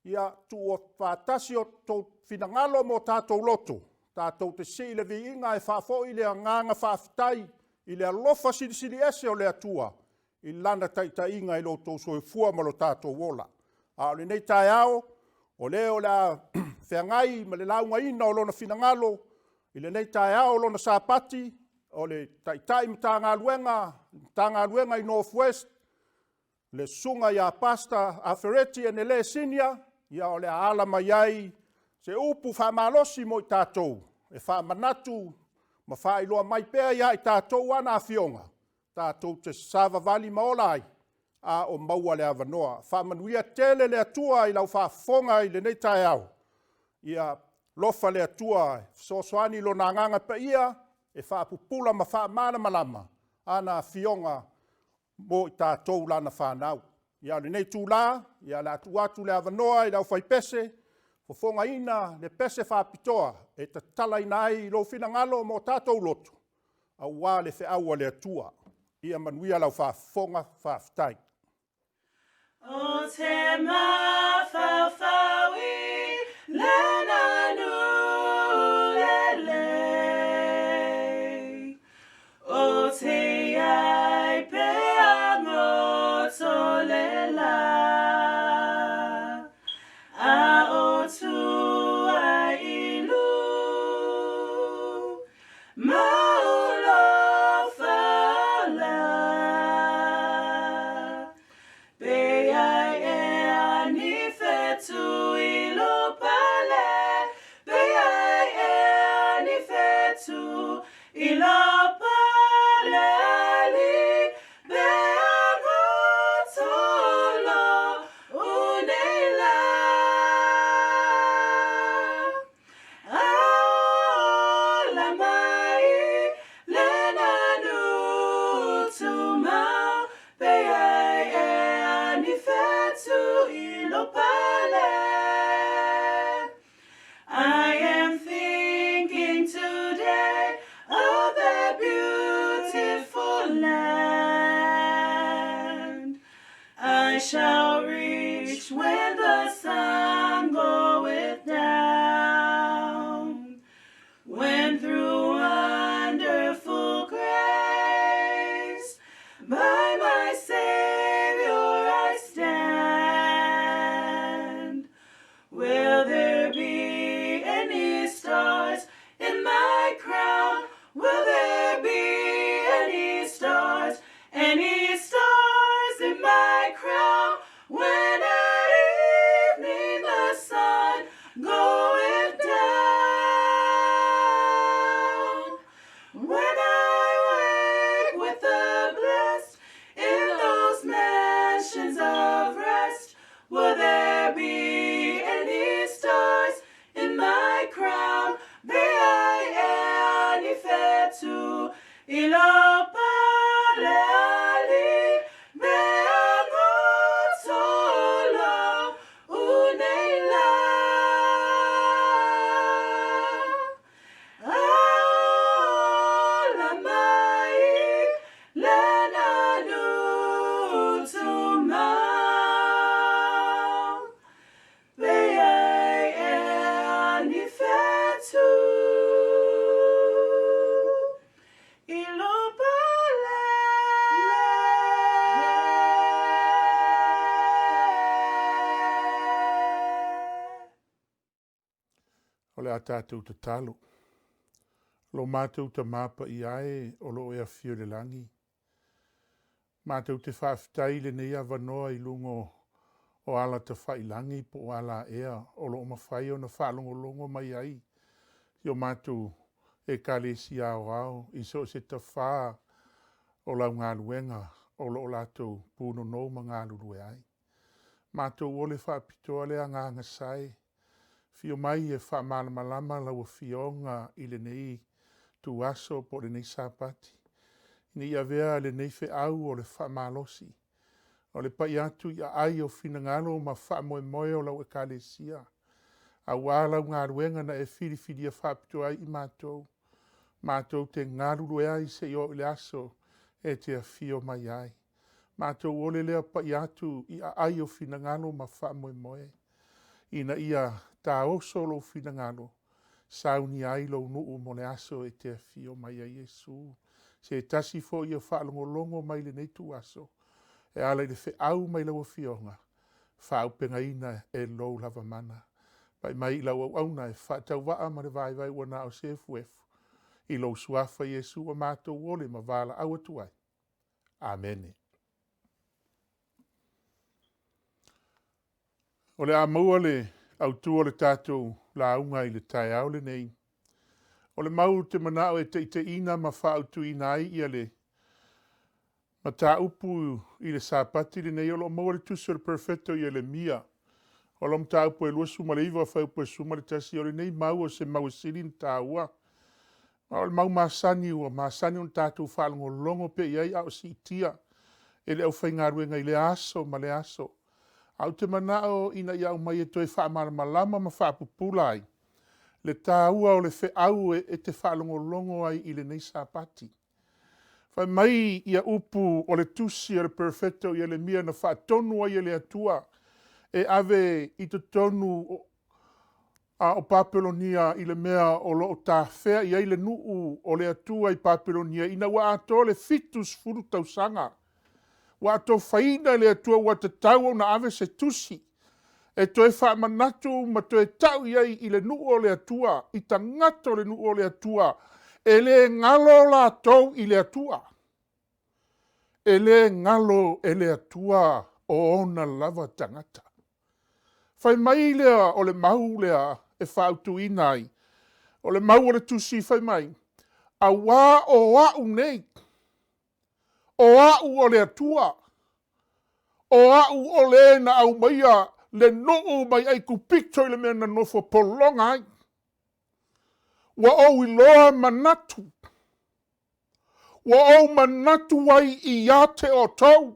ia tu o whātasi o tō whinangalo mo tātou loto. Tātou te si le vi inga e whafoi le nganga whaafitai i le alofa sirisiri ese o le atua. I lana taita inga i lo tō soe fua malo tātou wola. A o le nei tai au, o leo la whiangai ma le launga ina o lona whinangalo, i le nei tai au o lona sāpati, o le taitai mta ngā luenga i North West, le sunga ia pasta Afereti Enele Sinia, ia o le ala mai ai, se upu whamalosi mo i tātou, e whamanatu, ma whaailoa mai pēr ia i tātou ana a fionga, tātou te Savali maolai, a o maua le avanoa. Whamanuia tele le atua i lau whaafonga i le nei tai au. Ia lofa le atua, sosoani lo nā nganga pa ia, e whaapupula ma whaamana malama, ana fionga mo i tātou lana whanau. Ia le nei tūlā, ia le atu le avanoa i lau whai pese, fofonga ina le Pese Faapitoa, e ta talaina ai lo finangalo mo tātou lotu, a ua le whiaua le atua. Ia manuia lau whaafonga whaafitai. Oute Mafaufau, lena lelei. Oute ai pe angoto lela. A otu ai ilu. Shall reach when the sun goeth down, when through wonderful grace by my Savior I stand. Will there be any stars in my le a tātou Tatalo. Lo mātou ta māpa I ae o lo ea fio le langi. Mātou te whaafitai le nei avanoa I lungo o ala te whailangi po ala ea o lo mawhai o na whalongolongo mai ai. Yo mātou Ekalesia o au I so se ta whaa o lau ngā luenga o lo lātou puno no ma ngā lulue ai. Mātou ole Faapitoa lea ngā ngasai. Fio mai e whaamalama lau fionga I le nei tu aso po le nei sapati. Ni Lavea le nei fe au o le whaamalosi. O le pai atu I ai o finangalo ma whaamoe o lau Ekalesia. A wālau ngā ruenga na e whiri a Faapitoa I mātou. Mātou te ngāruru ai se I o le aso e te a fio mai ai. Mātou ole lea pai atu I ai o finangalo ma whaamoe. Ina ia tā oso lo finangalo. Sauni ai lo nuu mo le aso e te a fio mai ai Yesu. Se tasi fo ia whaalongolongo mai le nei tu aso. E ala I le fe au mai lau fionga. Whaau penga ina e lo lava mana. Pai mai lau au auna e whaatau waa ma le vai wana o Sefulua'i. I lo suafa Yesu o mātou ole ma vala au atuai. Amen. O le amaua le au tua le tātou launga I le tai au le nei. O le mau te manao e te ina ma whaau tu ina ai ia le. Ma tā upu I le sāpati le nei o lo maua le tusi o le perfecto ia le mia. O lo mta upu e lua suma le iwa whau pu e suma le tasi o le nei mau o se mau e sirin tā ua. O le mau maasani ua maasani on tātou whaalongo longo pe iai au si tia. E le au whaingaruenga I le aso ma le aso. Au te manao ina iau mai e toi whaamalama ma whaapupulai. Le tāua o le whe au e te whaalongolongo ai I le nei sāpati. Whai mai ia upu o le tusi o le perfecto I le mia na whaatonu ai le atua. E ave I te tonu o Papelonia I le mea o lo tā whea I le nuu o le atua I Papelonia. Ina wa ato le fitus furu tausanga. Wa ato whaina le atua wa te tau na ave se tusi. E toe whaamanatu ma toe tau iai I le nuu o le atua. I tangato le nuu o le atua. E le ngalo la tau I le atua. E le ngalo e le atua o ona lava tangata. Whai mai lea o le mahu lea e whautu inai. O le mahu o le tusi whai mai. A wā o au nei. O au o le atua. O au o lena au maia le noo mai ai ku picto I le mea na nofo polonga ai. Wa o iloa manatu. Wa o manatu ai I ate o tau.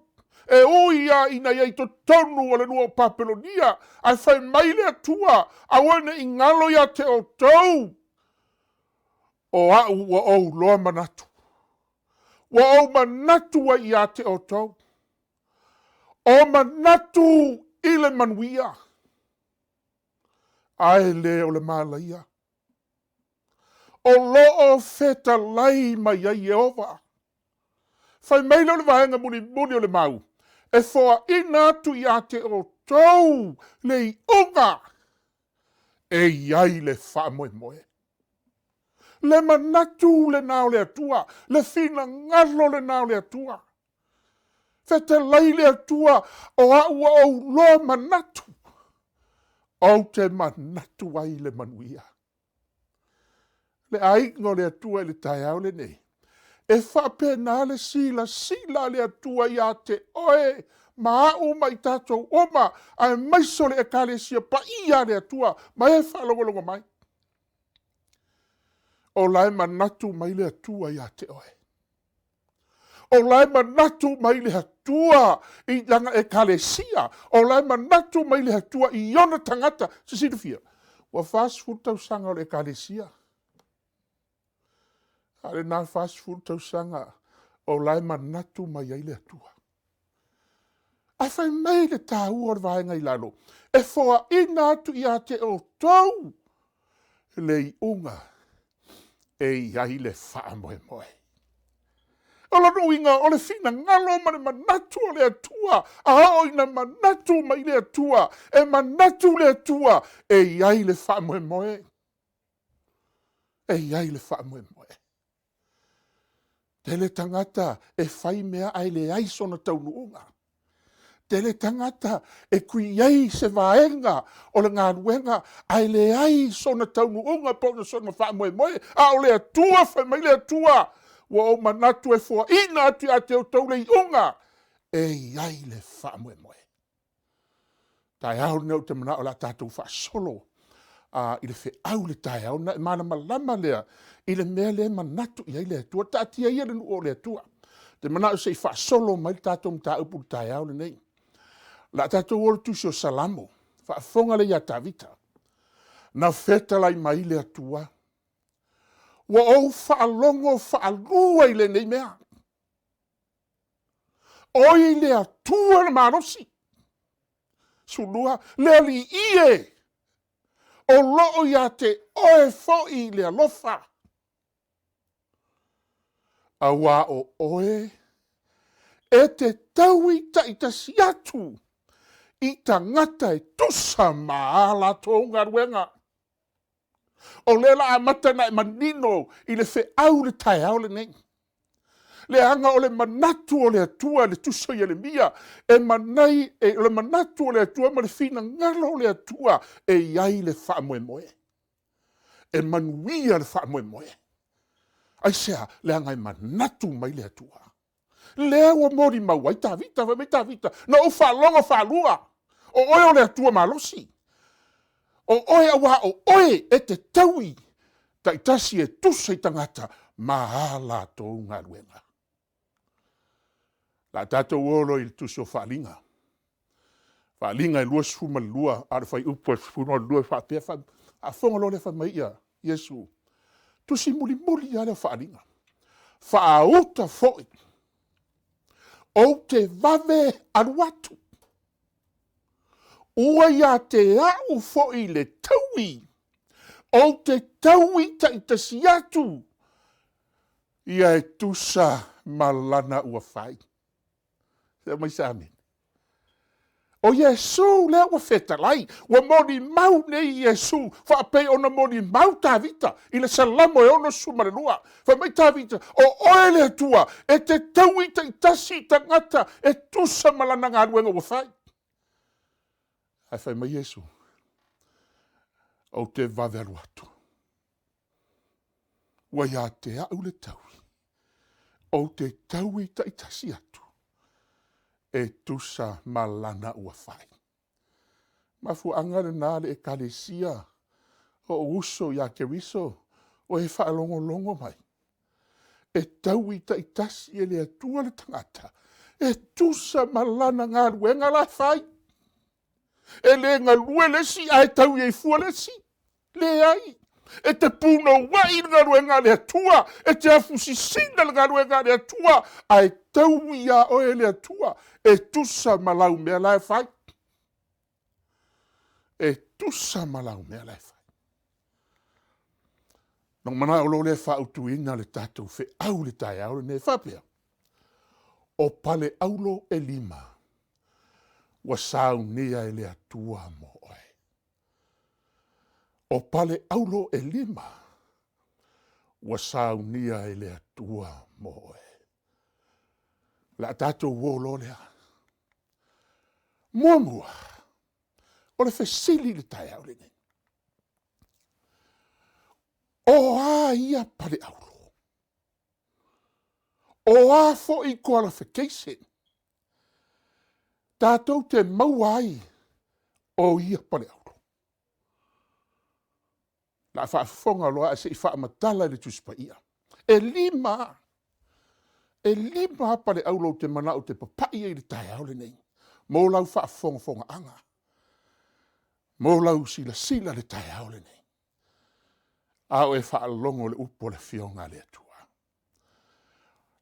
E oia ina iai to tonu o le nua Papelonia. Ai whai mai le atua. A wane I ngalo ia te o tau. O au wa o loa manatu. Wa o manatu ai ia te o tau. O manatu I le manuia. Ai le o le malaia. O loo feta lai mai ai Jehova. Whai mai le vahenga muni o le mau. E whoa ina atu ia te o tau le I unga. E iai le whamoe moe. Le manatu le nao le atua. Le fina ngalo le nao le atua. Fete lai le atua o aua o loa manatu. O te manatu ai le manuia. Le aingo le atua le tai au le nei. E whapena le sila le atua ia te oe. Ma au mai tātou oma. Ai maiso le Ekalesia pa ia le atua. Mai e whalongolongo mai. O lai manatu mai le atua ia te oe. O lai manatu mai le atua I langa Ekalesia. O lai manatu mai le atua I ona tangata. Sisidufia. Wa fast food tau sanga o le Ekalesia. Ale nā fast food tau sanga o lai manatu mai ai le atua. Ai whai mai le tāu o vaenga I lalo. E whoa ina atu I te o tau. Le I unga. E iai le whaamoe moe. O la nuinga o le fina ngalo ma le manatu o le atua. A o ina manatu mai le atua. E manatu le atua. E iai le whaamoe moe. e iai le whaamoemoe. Te le tangata e whai mea ai le aiso na taunuunga. Te le tangata e kui iai se vaenga o le ngā ruenga ai le aiso na taunuunga po na sona whaamoemoe. A o le atua, whai mai le atua. Wa o manatu e fua ina atu a te o tau le iunga. E iai le whaamoemoe. Tai au neu te mana o la tātou whaasolo. I le au le tai au na mana malama lea i le mea le manatu i le atua tatia ia le nuo le atua te mana o sei fa solo mai tatou mta upu tai au le nei la tatou o tu so salamo fa fonga le ia tavita na feta lai mai le atua wa o fa longo fa lua i le nei mea o i le atua na marosi sulua le ali ie o loo ia te oe fo'i le alofa. A wā o oe, e te taui ta i ta siatu, i ta ngata e tusa maala tōnga ruenga. O lela Amata na e manino i le fe au le tai au le nei. Le anga o le manatu o le atua le tuso i le mia, e manai e le manatu o le atua ma le fina ngalo o le atua e iai le whaamoemoe. E manuia le whaamoemoe. Ai sea, le anga e manatu mai le atua. Le ua mori mau ai tavita, vai tavita, na o whalonga whalua, o oe o le atua malosi. O oe awa o oe e te taui, ta itasi e tusa i tangata, maala tō ngā ruenga. La tātou olo i tuso whaalinga. Whaalinga e lua sifuma lua, ara whai upo e sifuma lua whaapea wha, a whonga lo le whamaia, Yesu. Tusi muli muli ale whaalinga. Whaauta foi. Oute vave aruatu. Ua ia te au foi le taui. Oute taui ta itasiatu. Ia e tusa malana ua whai. Sea mai sa amen. O Yesu lea ua fetalai, ua moni mau nei Yesu, whaapei ona moni mau tāvita, i le salamo e ono sumarelua, wha mai tāvita, o oe le atua, e te taui ta itasi ta ngata, e tusa malana ngā ruenga ua whai. Ai whai mai Yesu, o te vaveru atu. Ua ia te au le taui, o te taui ta itasi atu. E tusa malana ua whai. Mafu angare nā le Ekalesia, o uso ia keriso, o e whaalongo mai. E taui ta itasi e le atua le tangata, e tusa malana ngā ruenga la whai. E le ngā Uelese ai tau e fualesi, le ai. E te puno wai ngā ruenga le atua, e te afusisina ngā ruenga le atua, ai tau ia oe le atua, e tusa malau mea lai whai. E tusa malau mea lai whai. Nong mana o lo le whautu ina le tātou fe au le tai au le ne whapea. O pale aulo e lima, wa saunia e le atua mo oe. O pale aulo e lima, wa saunia e le atua mo oe. La tātou wōlo lea. Muamua, o le fesili le tai au le nei. O a ia pale aulo. O a fo i qualification. Tātou te mauai o ia pale aulo. La whaafonga loa se i whaamatala le tuspa ia. E lima pale aulo te mana o te papai e le tai au le nei. Mō lau whaafonga anga. Mō lau sila le tai au le nei. Ao e whaalongo le upo le fionga le atua.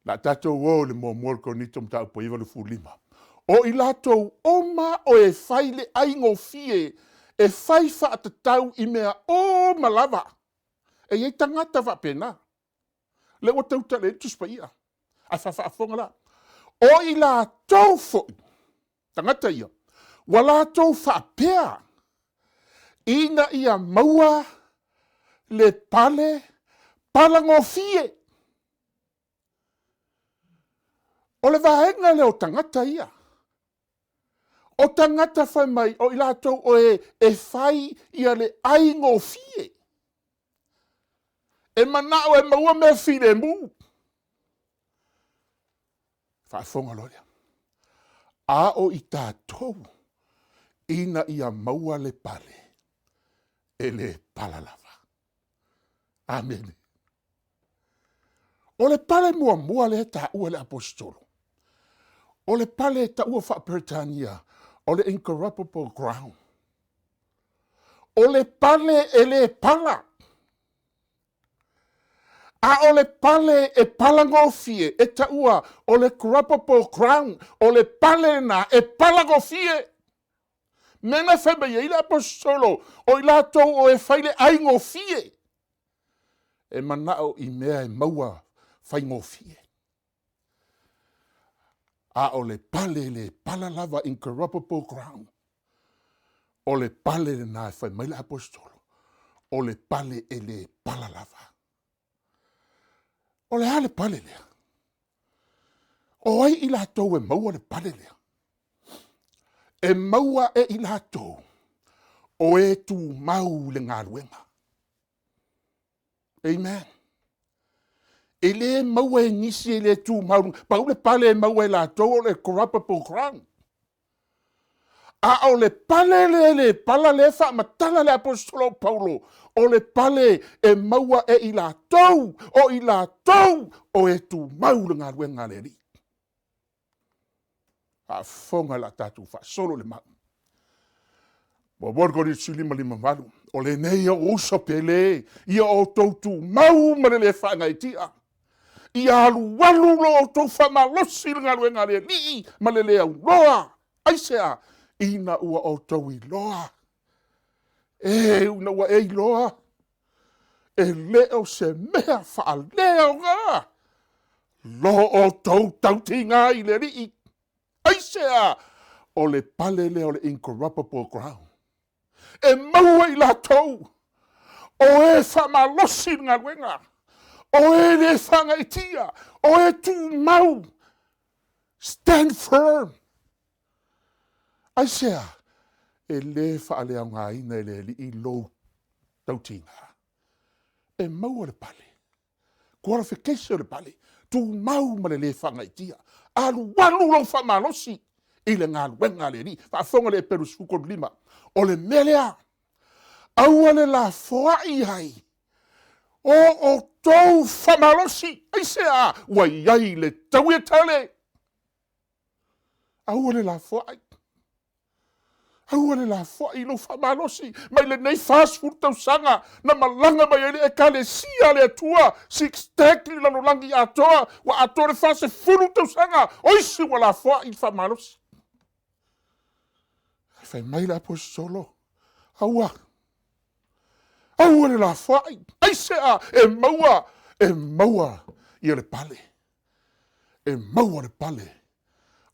La tātou o le mō mōrko nitom tau po iwa le fulima. O i lātou oma o e whai le aingo fie e whai whaatatau i mea o malava. E iei tangata whapena. Le o tauta le tuspa ia. A whaafonga la. O i lātou foi. Tangata ia. Wa lātou whaapea. Ina ia maua le pale palangofie. O le vaenga le o tangata ia. O tangata whai mai o i lātou o e whai ia le aingofie. E manao e maua mea Filemu. Whaafonga loia. A o i tātou, ina ia maua le pale, e le palalava. Amen. O le pale mua le ta ua le apostolo. O le pale ta ua Faapitoa, o le incorruptible ground. O le pale e le pala. A o le pale e palangofie, e ta ua o le corruptible crown, o le pale na e palangofie. Mena whema i le apostolo, o i lātou o e whaile aingofie. E manao i mea e maua whaingofie. A o le pala lava incorruptible crown. O le pale na e whaima i le apostolo, o le pale e le pala lava. O le hale pale lea. O ai i lātou e maua le pale lea. E maua e i lātou. O e tu mau le ngā ruenga. Amen. E le maua e nisi e le tu mau. Pau le pale e maua e lātou o le corruptible crown. A o le pale le pala le wha matala le apostolo Paulo. O le pale e maua e i lātou. O i lātou o e tu mau le ngā ruenga le ri. A fonga la tatu wha solo le mau. Wa wargo ni silima lima walu. O le nei o uso pele. Ia o tautu mau ma le wha ngai tia. Ia alu walu lo o tau wha malosi le ngā ruenga le ri. Ma le au loa. Aisea. Ina ua o tau i loa. E una ua e i loa. E leo se mea wha leo ngā. Lo o tau tautinga i le rii. Aisea. O le pale leo le incorruptible ground. E maua i la tau. O e wha malosi ngā ruenga. O e le whanga i tia. O e tu mau. Stand firm. Aisea, e le whaalea ngā ina e le li i lo tautinga. E maua le pale. Qualification le pale. Tu mau ma le whanga i tia. Alu wanu lo whamalosi. I le ngā luenga le ri. Whaafonga le peru suko lima. O le melea. Aua le la foai hai. O tau whamalosi. Aisea, wai ai le tau e tale. Aua le la foai. Aua le la foai lo whamalosi. Mai le nei fast food tau sanga. Na malanga mai ele Ekalesia le atua. SISDAC li lano langi atoa. Wa atoa le fase fulu tau sanga. Oisi wa la foai whamalosi. Fai mai la apostolo. Aua. Aua le la foai. Aisea e maua. E maua i le pale. E maua le pale.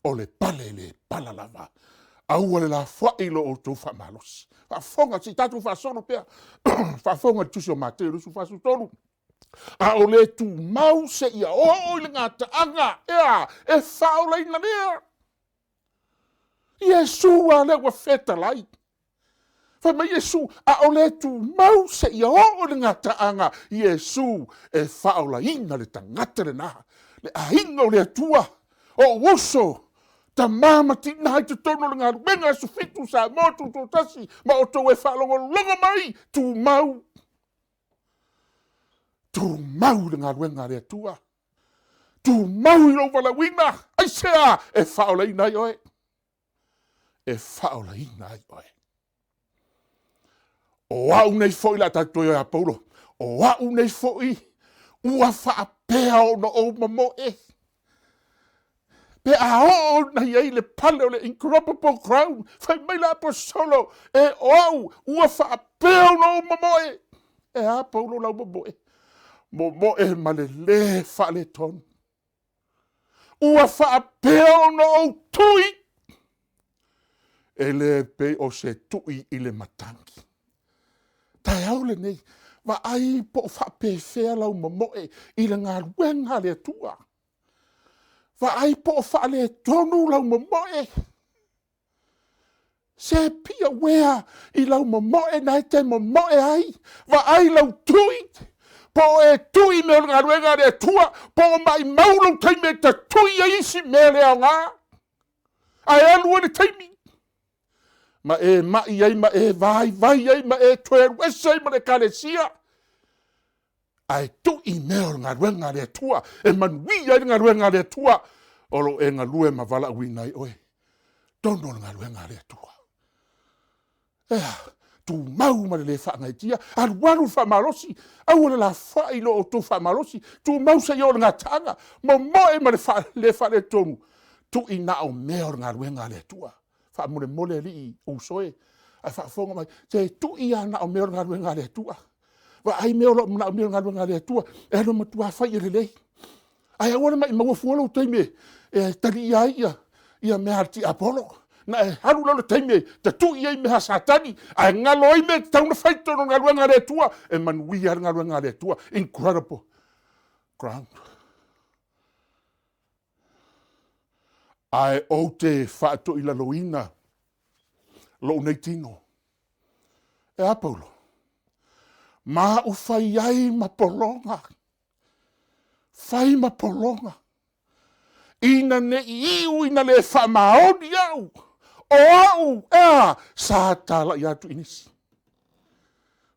O le pale le pala lava. Aua le la whai lo o tō whamalosi. Whafonga si tatu whasolo pia. Whafonga tusi o mate rusu whasu tolu. A o le tu mau se ia o le ngā taanga. Ea, e whao lei na mea. Iesu a le wa feta lai. Whama Iesu a o le tu mau se ia o le ngā taanga. Iesu e whao lai na le tangata le naha. Le ahinga o le atua. O woso. Ta mama ti nai te tono le ngā ruenga su fitu sa motu tō tasi. Ma o tō e whalongo longa mai. Tu mau. Tu mau le ngā ruenga rea tua. Tu mau i lo wala wina. Aisea e whaola i nai oe. E whaola i nai oe. O au nei foi la tatoi a Paulo. O au nei foi. Ua whaapea o no o mamo e. Pe a o na iei le pale o le incorruptible crown. Fai mai la apostolo. E o ua whaapeo no mamoe. E a Paulo lau mamoe. Mamoe ma le whaale tonu. Ua whaapeo no tui. E le pe o se tui i le matangi. Tai au le nei. Va ai po whapewhea lau mamoe I le ngā ruenga le tua. Va ai po whale tonu lau mamoe. Se pia wea I lau mamoe nai te mamoe ai. Va ai lau tui. Po e tui me o ngā ruenga le tua. Po mai maulau teime te tui a isi me le au ngā. Ai alua le teimi. Ma e mai ai ma e vai ai ma e Uelese ai ma le Ekalesia. Ai tu I mea ngā ruenga le tua. E manui ai ngā ruenga le tua. Olo e ngā lue ma vala wina I oe. Tono ngā ruenga le tua. Ea, tu mau ma le whaangai tia. Ar waru whamalosi. Au la whai lo o tu whamalosi. Tu mau sa I o ngā tanga. Mo moe ma le whale tonu. Tu I na o mea ngā ruenga le tua. Wha mole li o soe. Ai wha whonga mai. Te tu I ana o mea ngā ruenga le tua. Wa ai mea lo mna o mea ngā ruenga le tua. E ano matua whai I lelei. Ai awana mai maua fuolo teime. E tari ia mea harti Apollo. Na e haru lalo teime. Te tu I mea satani. Ai ngalo I me tauna whaitono ngā ruenga le tua. E manui ar ngā ruenga le tua. Incredible ground. Ai Oute Faapitoa I laloina. Lo nei tino. E Apollo. Ma o fai ai ma polonga. Fai ma polonga. Ina ne iu ina le whamaoni au. O au ea sa tala I atu inisi.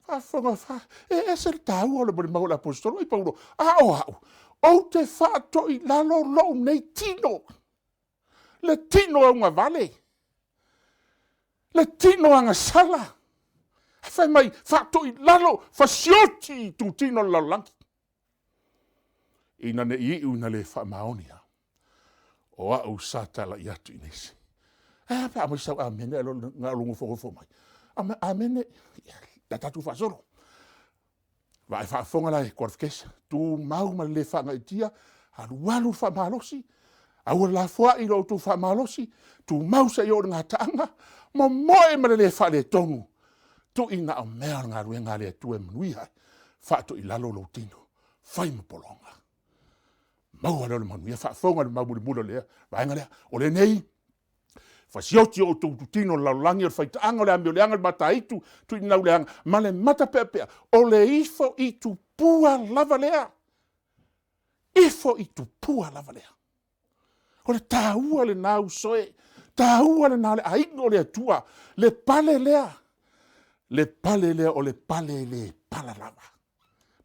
Whawhonga wha. E se tau o le bori maula apostolo I paulo. A o au. Oute Faapitoa I lalo lo nei tino. Le tino au ngā vale. Le tino anga sala. Fai mai Faapitoa I lalo fasioti tu tino lalangi. Ina ne iu na le whamaonia. O au satala I atu inisi. E pa amai sau amene alo ngā lungu whokofo mai. Amene, da tatu whasoro. Vai whafonga lai kwalifikesa. Tu mau ma le whanga itia. Harualu whamalosi. Au la fua I lo tu whamalosi. Tu mau sa I o ngā taanga. Ma moe ma le whale tongu. Tu ina o mea ngā ruenga le tu e manui hai. Faapitoa I lalo lo tino. Fai ma polonga. Mau ana le manui. Whafonga le mau mula lea. Vaenga lea. O le nei. Fasioti o tu tino laulangi o whaitaanga o le amio leanga le mata itu. Tu ina u leanga. Ma le mata pepea. O le ifo I tu pua lava lea. Ifo I tu pua lava lea. O le tāua le nau soe. Tāua le nau le aingo le atua. Le pale lea. Le pale lea o le pale le pala lava.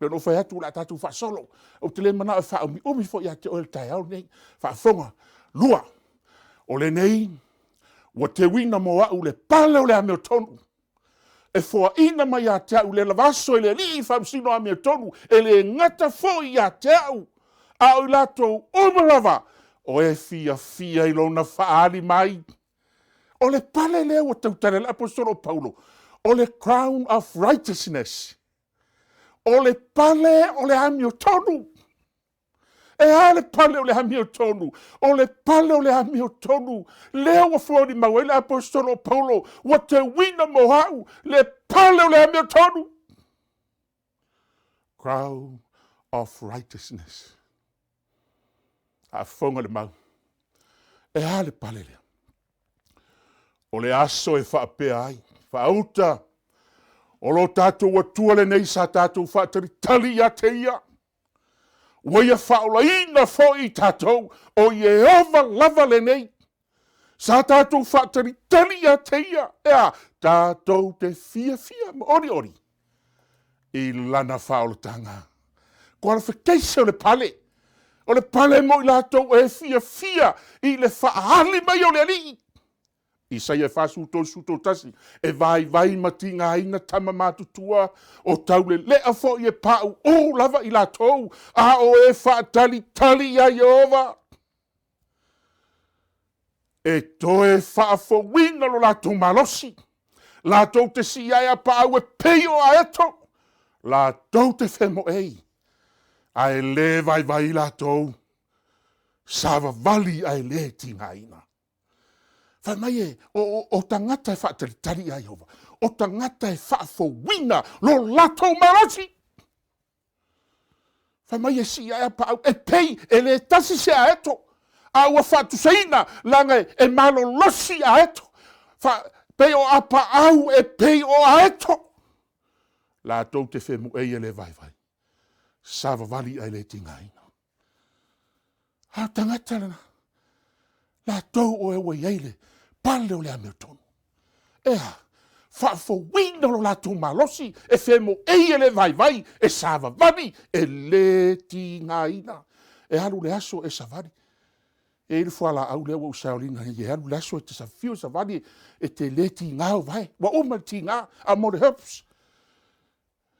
Me no fai atu la tatu fa solo. O te le mana o fa umi fo ia te o le tai au nei. Fa fonga. Lua. O le nei. Wa te wina mo au le pale o le ameo tonu. E foa ina mai a te au le lavaso e le li fa msino ameo tonu. E le ngata fo ia te au. A o lato umalava. O e fia I lona whaari mai. O le pale lea o tautare le apostolo Paulo. O le crown of righteousness. O le pale o le amio tonu. E a le pale o le amio tonu. O le pale o le amio tonu. Lea wa fuori maua le apostolo Paulo. Wa te wina mo hau. Le pale o le amio tonu. Crown of righteousness. A fonga le mau. E a le pale lea. O le aso e whaapea ai. Whaauta. O lo tātou watua le nei sa tātou whaatari tali a te ia. Waia whaolaina fo I tātou. O Jehova lava le nei. Sa tātou whaatari tali a te ia. Ea, tātou te fia ori. I lana whaolotanga. Qualification le pale. O le pale mo I lātou e fia I le whaahali mai o le ali. I sai e whasuto tasi. E vai mati ngā ina tama mātutua. O taule lea fo I e pau. O lava I lātou. A o e whaatali a Jehova. E toe whaafo wina lo lātou malosi. Lātou te si aia pau e peo a eto. Lātou te whemo ei. Ai le vai lātou. Savali ai le tingaina. Whai mai e, o tangata e whaatari a Jehova. O tangata e whaafo wina lo lātou malosi. Fa mai si a pa e pei e le tasi se a eto. A ua fatu seina langa e malo losi a eto. Fa pei o apa au e pei o a eto. La tau te femu e le vai. Savali ai le tingaina. Ha tangata lana. La tau o e wai eile. Pale o le amertonu. Ea. Fa fo wina lo la tu malosi e femo e le vai e savali e le tingaina. E halu le aso e savali. E il fuala au le o saolina e halu le aso e te safio savali e te le tingao vai. Wa uma tinga a more herbs.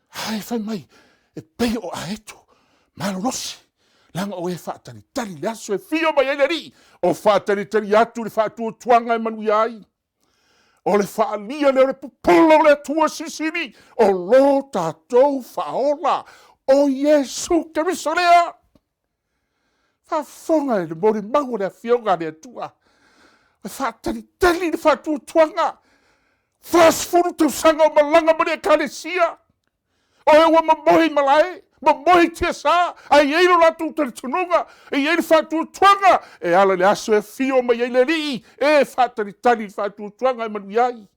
Hai fai mai e pei o aeto. Malolosi. Langa o e whaatari tari le aso e fio mai ele ri. O whaatari tari atu le whaatu o tuanga e manu iai. O le whaalia le pupolo le tua sisiri. O lo tātou whaola. O Yesu Keriso lea. Whafonga e le mori mango le fionga le tua. E whaatari tari le whaatu o tuanga. Whaasfuru tau sanga o malanga mani Ekalesia. O e wa mamohi malae, mamohi tia sa, ai eiro la tu tari tununga, e eiro whatu tuanga, e ala le aso e fio mai eile rii, e whatari tani whatu tuanga e manu iai.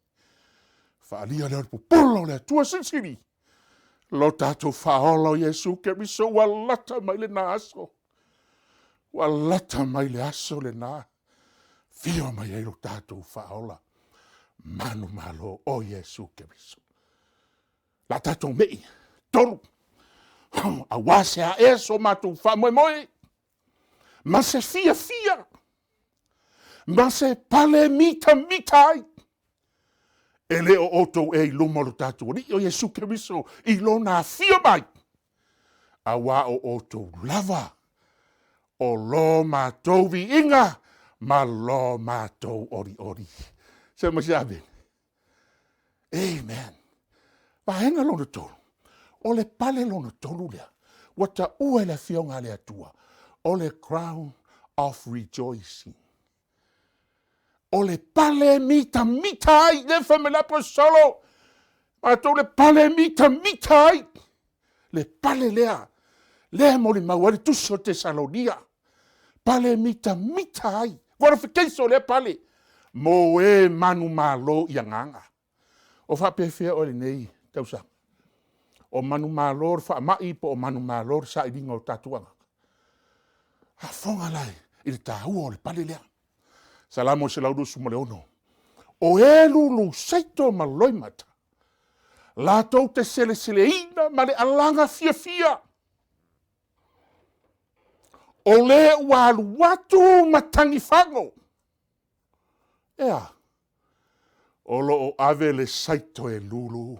Whaalia leo pupolo le tua sinsiri. Lo tātou whaolo Yesu Keriso, wa lata mai le na aso. Wa lata mai le aso le na. Fio mai eiro tātou whaola. Manu malo o Yesu Keriso. La tātou mei. Tolu. A wase a e so matu fa moe. Ma se fia. Ma se pale mitai. E le o oto e luma lo tātou. Ni o Yesu Keriso i lona fia mai. A wa o oto lava. O lo mātou vi inga. Ma lo mātou ori. Se ma sabe. Amen. Pahenga lona tolu. O le pale lona tolu lea. Wata ue le fionga lea tua. O le crown of rejoicing. O le pale mitai. Le famela po solo. Ato le pale mitai. Le pale lea. Lea mo le mawari tuso Tesalonia. Pale mitai. Glorification le pale. Mo e manu malo ianganga. O whapewhia o le nei. Tausa. O manu malor fa mai po o manu malor sa i dingo tatuanga. A fonga lai i le tāua o le pale lea. Salamo se laudu sumo le ono. O lu saito maloi mata. La tau te sele ina ma le alanga fia. O le walu watu matangi fango. Ea. O lo o ave le saito e lulu.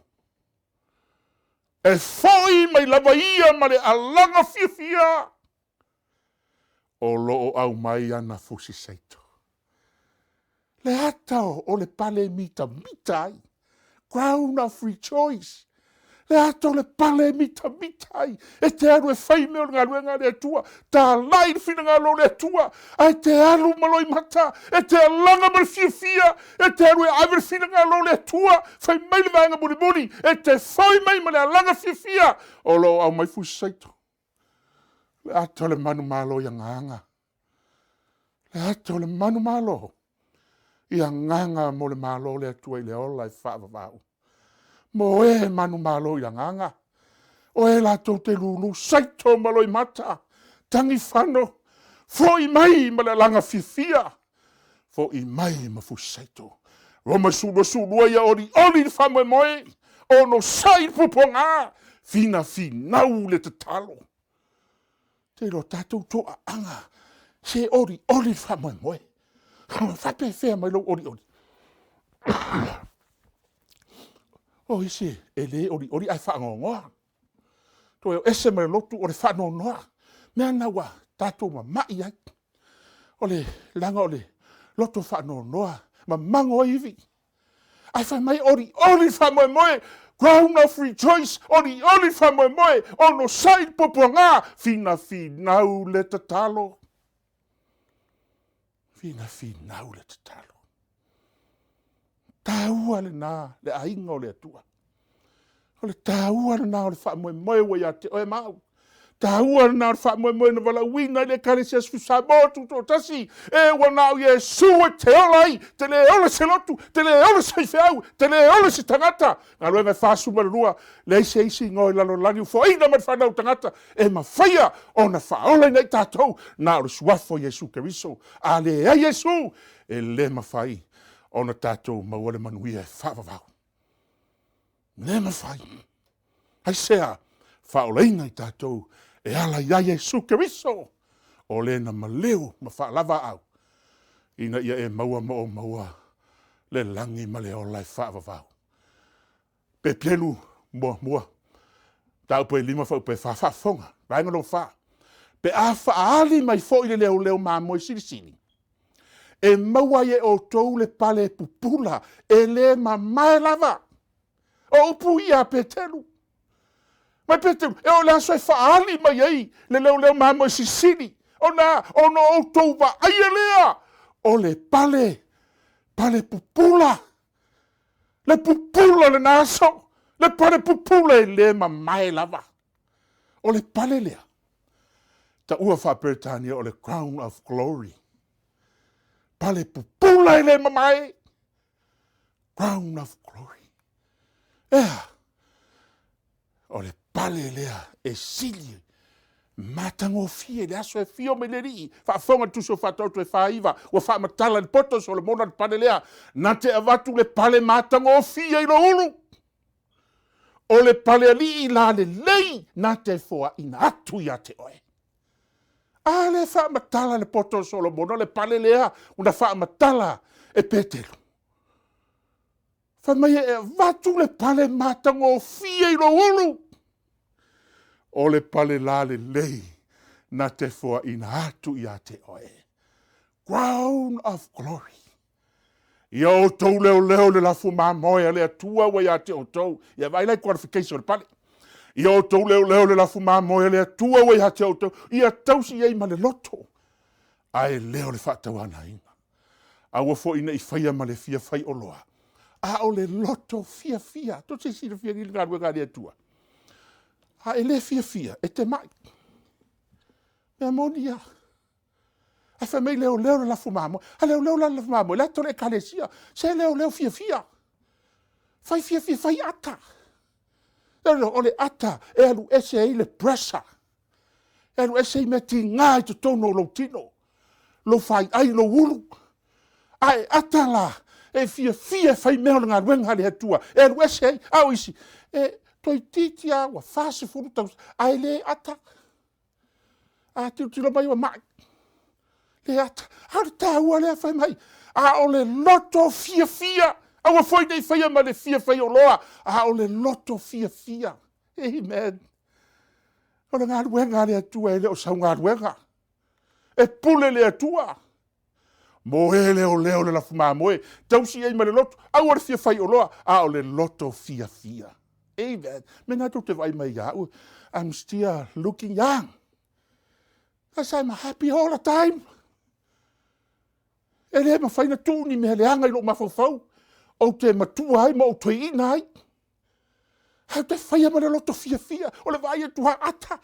E foi mai lava ia ma le alanga fia. O lo au mai ana fusi saito. Le atao o le pale mitai. Crown of rejoice. Le atao le pale mitai. E te aru e fai meo ngā ruenga le tua. Ta lai fina ngā lo le tua. Ai te aru maloi mata. E te alanga mal fia. E te aru e aver fina ngā lo le tua. Fai mai le vanga buri. E te fai mai ma le alanga fia. O lo au mai fusi saito. Le atao le manu malo ia nganga. Le atao le manu malo. Ia nganga mo le malo le tua i le ola i whaavavau. Mo e manu malo ia nganga. O e la tau te lulu saito malo i mata. Tangi whano. Fo i mai ma le langa fia. Fo i mai ma fu saito. Roma sulu ia ori ni whamoe moe. O no sai puponga. Fina nau le tatalo. Te ro tatou toa anga. Se ori whamoe moe. Whape whea mai lo ori. O isi, e le ori ai whaangongoa. To e ese mai lotu ori whanongoa. Mea nawa, tātou ma mai ai. O le langa o le lotu whanongoa. Ma mango iwi. Ai whai mai ori whamoe moe. Crown of rejoice, ori whamoe moe. Ono sai poponga. Fina nau le tatalo. Fina nau le tatalo. Tāua le nā, le ainga o le atua. O le tāua le nā o le whamoe moe wai ate, o e mau. Taua na fa mo na vala wina le Ekalesia sabotu to tasi e wana Yesu te olai te le ola se lotu te le ola se fau te le ola se tangata na lo me fa suma lua le se isi ngoi la lo lani fo ina ma fa na tangata e ma faia ona fa ola nei tatou na o suafo Yesu Keriso ale a Yesu e le ma fai ona tatou ma wale manuia fa va le ma fai ai sea fa ola ina tatou e ala ia Yesu Keriso o lena maleu ma whaalava au. Ina ia e maua mo o maua le langi ma le ola e whaavavau. Pe pelu mua. Tau pe lima whau pe whaafonga. Rainga lo wha. Pe a whaali mai fo i le leo ma moi sirisini. E maua ye o tou le pale pupula e le ma mai lava. O upu ia pe telu. Ma Peter, e o la soi faali mai ai, le leo mamo sisini. Ona, ono o touva, ai lea. O le pale pupula. Le pupula le naso. Le pale pupula e le ma mai lava. O le pale lea. Ta ua whaperetania o le crown of glory. Pale pupula e le ma mai. Crown of glory. O le pale lea e sili matango fie le aso e fio me le rii whaafonga tuso whatoto e whaiva ua whaamatala le poto so le mona le pale lea na te avatu le pale matango fie i lo ulu o le pale ali la lelei na te foa ina atu ia te oe a le whaamatala le poto so le mona le pale lea una whaamatala e petelu Whamai e avatu le pale matango fie i lo ulu. O le pale la lelei na te foa ina atu ia te oe. Crown of glory. Ia o tou leo le lafu mamoe le atua wa ia te o tou. Ia vai lai qualification le pale. Ia o tou leo le lafu mamoe le atua wa ia te o tou. Ia tausi ei ma le loto. Ai leo le whatawana inga. Aua fo ina i whaia ma le fia whai o loa. A o le loto fia. To se si le fia ni le garuega le atua. A ele fia, e te mai. Mea monia. A fa mei leo le lafu mamo. A leo la lafu mamo. Le ato le Ekalesia. Se leo fia. Fai fia, fai ata. O le ata. E alu ese ei le pressa. E alu ese ei me ti ngai to tono lo tino. Lo fai ai lo ulu. Ai ata la. E fia fai mea ngā ruenga le atua. E alu ese ei. Au isi. Toi titia wa fase furu tau. Ai le ata. A tilo mai wa mai. Le ata. A le tāua le fai mai. A o le loto fia. A wa foi nei fai ma le fai o loa. A o le loto fia. Amen. O le ngā ruenga le atua e le o sau ngā ruenga. E pule le atua. Mo e leo le lafu mamoe. Tausi ei ma le loto. A o le fai o loa. A o le loto fia. Amen. Men I don't vai mai au. I'm still looking young. Because I'm happy all the time. E le ma whaina tūni me le anga I lo Mafaufau. Oute matua ai, mo Toeaina ai. Hau te whaia ma le loto fia. O le vai atu ata.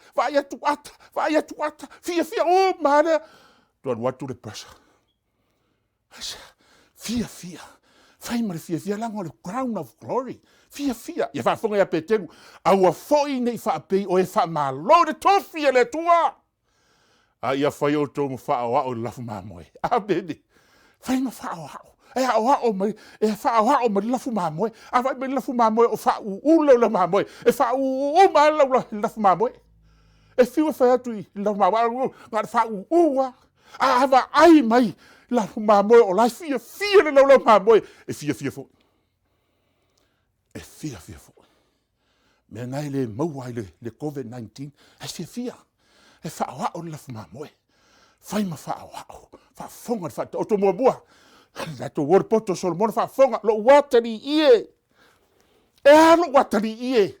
Fia. O mare. Tuan watu le pressure. Fia. Whai ma le fia lango le crown of glory. Fia. Ia whaafonga ia petegu. Aua foi nei whaapei o e whaamalo de tofia le tua. A ia whai o tō mo whaawao le lafu mamoe. A bene. Whai ma whaawao. E whaawao ma le lafu mamoe. A whai ma le lafu mamoe o whaau le mamoe. E whaau ma le lafu mamoe. E whiua whai atu I le lafu mamoe. Ngā le whaau ua. A hawa ai mai. Lafu mamoe o lai fia le lafu mamoe. E fia fo. E fia fo. Me ngai le maua le COVID-19. E fia. E whaawao le lafu mamoe. Whai ma whaawao. Whaafonga o to mua. La to wor poto solomona whaafonga. Lo watari ie. E alo watari ie.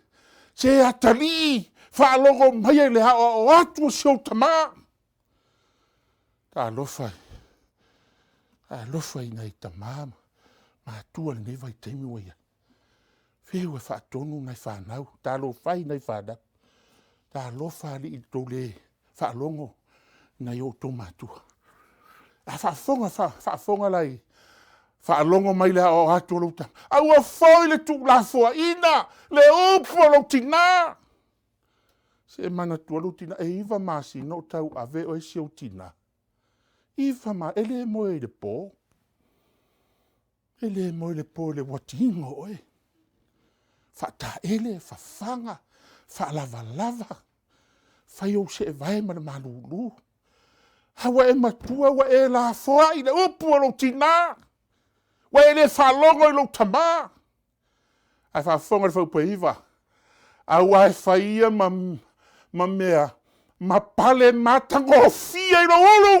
Se atari. Whaalongo mai le hao o atu o sio tama. Ta lofai nei tama. Ma tua le nei vai teimi waia. Whiu e whaatonu nei whanau. Ta lo whai nei whanau. ta lofa li to le fa longo na yo to matua a fa fonga lai fa longo mai le o atu luta a wa foi le tu la fo ina le upo lo tina se mana tu lutina e iva masi no tau ave o esi o tina iva ma ele mo e le po le watingo e fa ta ele fa fanga fa lava fa yo se vai ma malulu hawa e matua wa e la foa i le upu lo tina wa e le fa longo i lo tama ai fa fonga fa upa iva a wa e fa ia ma mea ma pale matango fia i lo ulu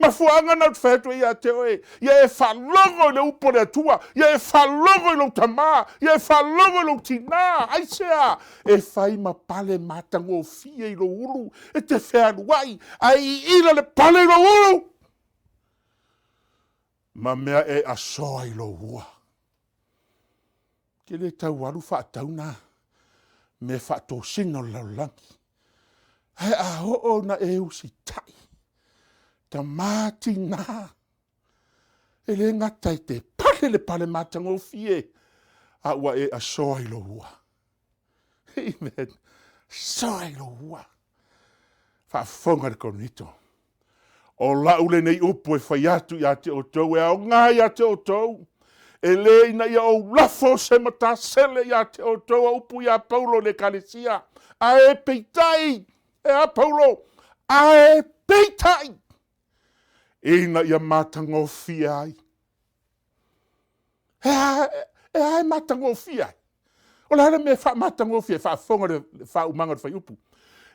ma fuanga na fetu ia te oe ia e fa longo i le upu le atua ia e fa longo i lo tama ia e fa longo i lo tina ai sea e fai ma pale matango fia i lo ulu e te Sefulua'i ai ila le pale i lo ulu ma mea e asoa i lo ua ke le tau alu fa tauna me fa to sino la langi ai a o na e usi tai ta mati na ele ngata i te pale le pale matango fie a ua e a soa i lo ua amen soa i lo ua fa fonga le konito o la ule nei upu e fai atu ia te o tau e au ngā ia te o tau e le ina ia o lafo se mata sele ia te o tau a upu ia Paulo le Ekalesia a e peitai e a Paulo a e peitai ina ia matango fia ai. E ai matango fia ai. O la me fa matango fia, fa fonga le fa umanga le Faaiu.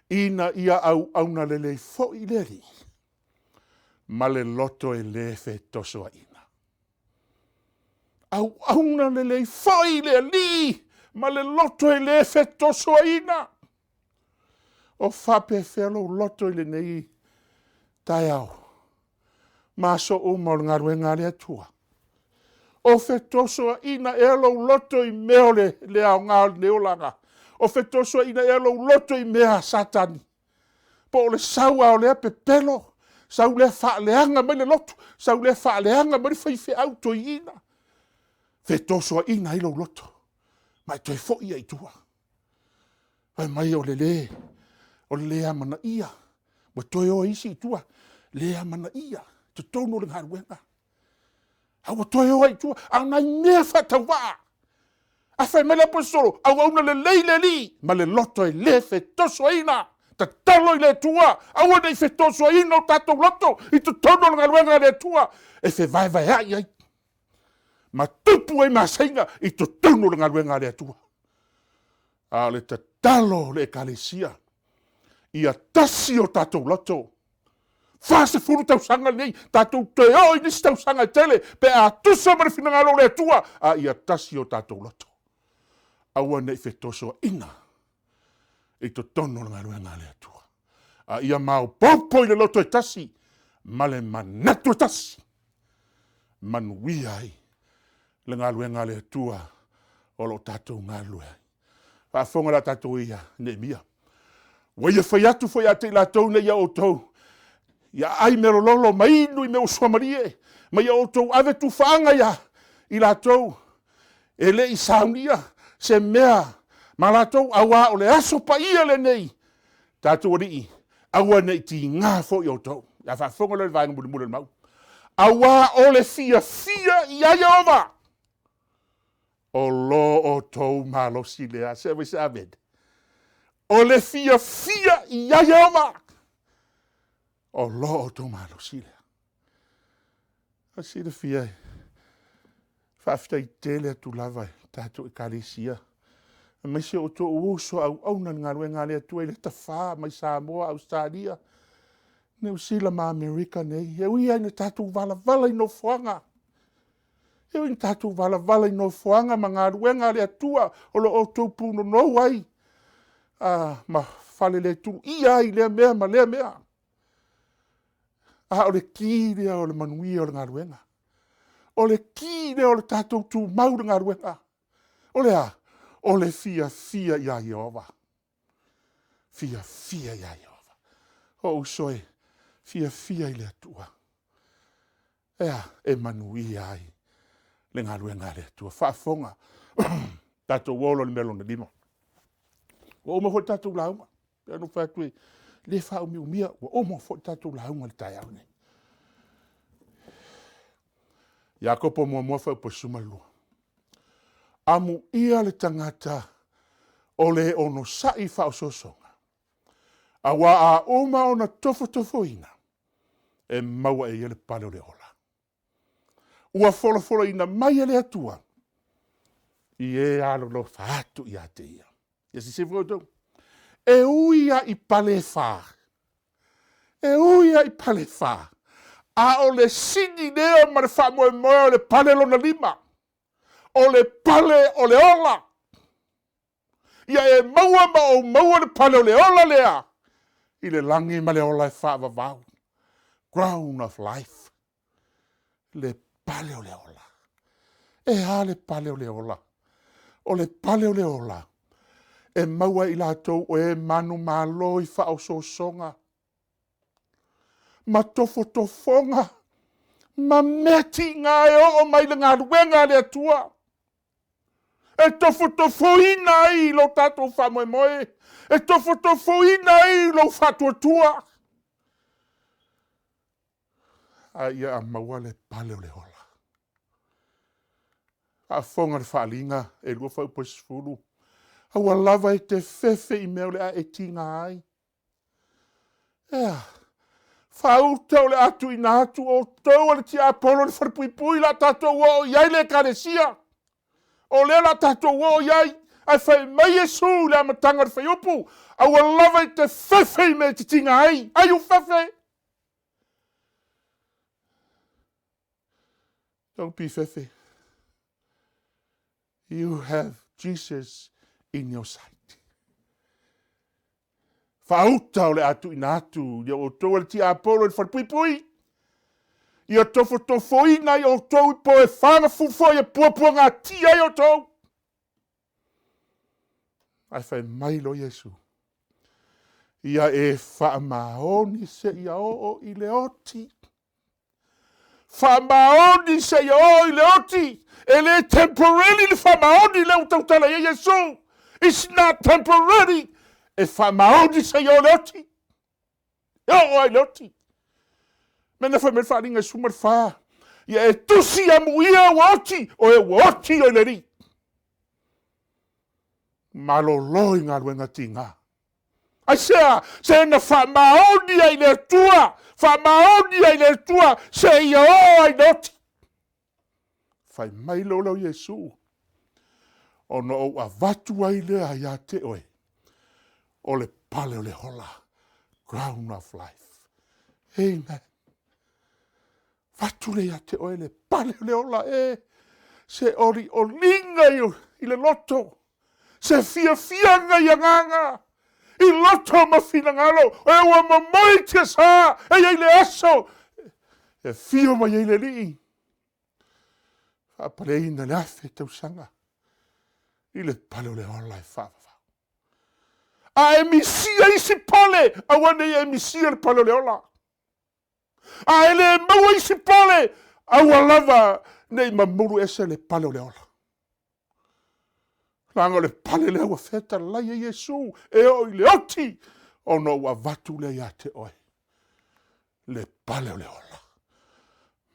Ina ia au na lelei fo i leri. Ma le loto e le fe toso a ina. Au na lelei fo i leri. Ma le loto e le fe toso a ina. O fa pe felo loto i le nei tai au. Ma so o mo ngaruenga le atua. O fetoso ina elo loto i meo le au ngā neolaga. O fetoso ina elo loto i mea satani. Po le saua o le pepelo. Sau le whaaleanga mai le loto. Sau le whaaleanga mai le whaife au to ina. Fetoso ina elo loto. Mai toi fo ia i tua. Vai mai o le le. O le lea mana ia. Wa toi o isi i tua. Lea mana ia. Te tono le ngaruenga. Awa toi oi tua, au nai mea whatawa. A whai mele posoro, au auna le lelei, ma le loto e le fetoso ina. Tatalo i le tua, awa nei fetoso ina o tatou loto, i te tono le ngaruenga le tua. E fe vai ai. Ma tupu e masenga, i te tono le ngaruenga le tua. A le tatalo le Ekalesia, ia tasi o tatou loto. Fase furu tau sanga nei, tatou te oi nisi tau sanga tele, pe a tusa mara finangalo le tua, a ia tasi o tatou loto. Aua nei fetoso ina, i to tono le ngaruenga le tua. A ia mau popo i le loto e tasi, ma le manatu e tasi. Manuia ai, le ngaruenga le tua, o lo tatou ngalue. Whafonga la tatou ia, ne mia. Waia whaiatu whaiate la tau nei ia o tau, ia ai mero lolo mai nui me o suamarie. Ma ia o tau ave tu whaanga ia. I la tau. E le i Sauniga. Se mea. Ma la tau awa o le aso pa ia le nei. Tātou rii. Awa nei ti ngā fo i o tau. Ia whafonga le vaenga mure mau. Awa o le fia i aia ova. O lo o tau malosi lea. Se wese aved. O le fia i aia ova. O lo o tō malo sile. A sile fia. Whafta i tele atu lava tātou Ekalesia. A mai se o tō uso au na ngaruenga lea tua i le tawha mai Samoa, Australia. Neu sila ma Amerika nei. E ui ai na tātou vala i no fuanga. E ui na tātou vala i no fuanga ma ngaruenga lea tua o lo o tō puno no ai. Ma fale le tu ia i lea mea ma lea mea. A o le ki lea o le manuia o le ngaruenga. O le ki lea o le tātou tū mau le ngaruenga. O le fia i a Iova. fia ia Jehova. O usoe, fia i le atua. E manui ai, le ngaluenga le atua. Whaafonga, tatou wolo le melo na lima. O oma fo tatou launga, pia no whaatui, le wha umia, o oma fo tatou launga le tai au nei. Ia kopo mua whau po sumalua. Amu ia le tangata o le ono sai whao sosonga. Awa a uma ona tofo ina. E maua e ele pale o le ola. Ua folo ina mai ele atua. I e alo lo fatu ia te ia. Ia si se fo e uia i pale wha. E uia i pale wha. A o le sini neo ma le wha moe o le pale lona lima. O le pale o le ola. Ia e maua ma o maua le pale o le ola lea. I le langi ma le ola e wha vavau. Crown of life. Le pale o le ola. E ha le pale o le ola. O le pale o le ola. E maua i lātou o e manu malo i wha o songa. Ma tofonga. Ma meti ngā e o mai le ngā ruenga le atua. E tofo ina i lo tatou wha moe. E tofo ina i lo wha tua. A ia a maua le pale o le ola. A fonga le whaalinga e lua whau po Sefulu. Aua lava e te fefe i mea o le a e tinga ai. Ea. Whauta o le atu i nātu o tau ale ti apolo le wharpuipui la tatou o iai le Ekalesia. O le la tatou o iai. Ai whai mai Jesu le amatanga le whaiupu. Aua lava e te fefe i mea te tinga ai. Ai u fefe. Don't be fefe. You have Jesus in your sight. Whauta o le atu i nātu, ia o tau le ti apolo le wharpuipui. Ia tofo ina i o tau i po e whanga fufo i e puapua ngā tia i o tau. Ai whai mailo Jesu. Ia e whaamaoni se ia o i le oti. Whaamaoni se ia o i le oti. E le temporary le whaamaoni le utautala i Jesu. It's not temporary. E whaamaoni se ia o le oti. Ia o ai le oti. Mena whai me wharinga sumar wha. Ia e tusi amu ia o oti. O e oti o le ri. Maloloi ngā ruenga tinga. Ai sea, se na whaamaoni ai le tua. Whaamaoni ai le tua. Se ia o ai le oti. Whai mai lau Jesu. Ono o a watu ai le ai a te oe. O le pale o le hola. Crown of life. Amen. Watu le a te oe le pale o le hola e. Se ori o linga i le loto. Se fia ngai anganga. I loto ma fina ngalo. E ua mamoi tia sa. E iei le aso. E fio ma iei le li. Papalii na le afe tausanga. I le pale o le ola e whawawha. A emisia isi pale. A wane emisia le pale o le ola. A ele maua isi pale. A walava nei mamuru ese le pale o le ola. Langa le pale le ua feta lai e Jesu. E o i le oti. O no ua vatu le ia te oe. Le pale o le ola.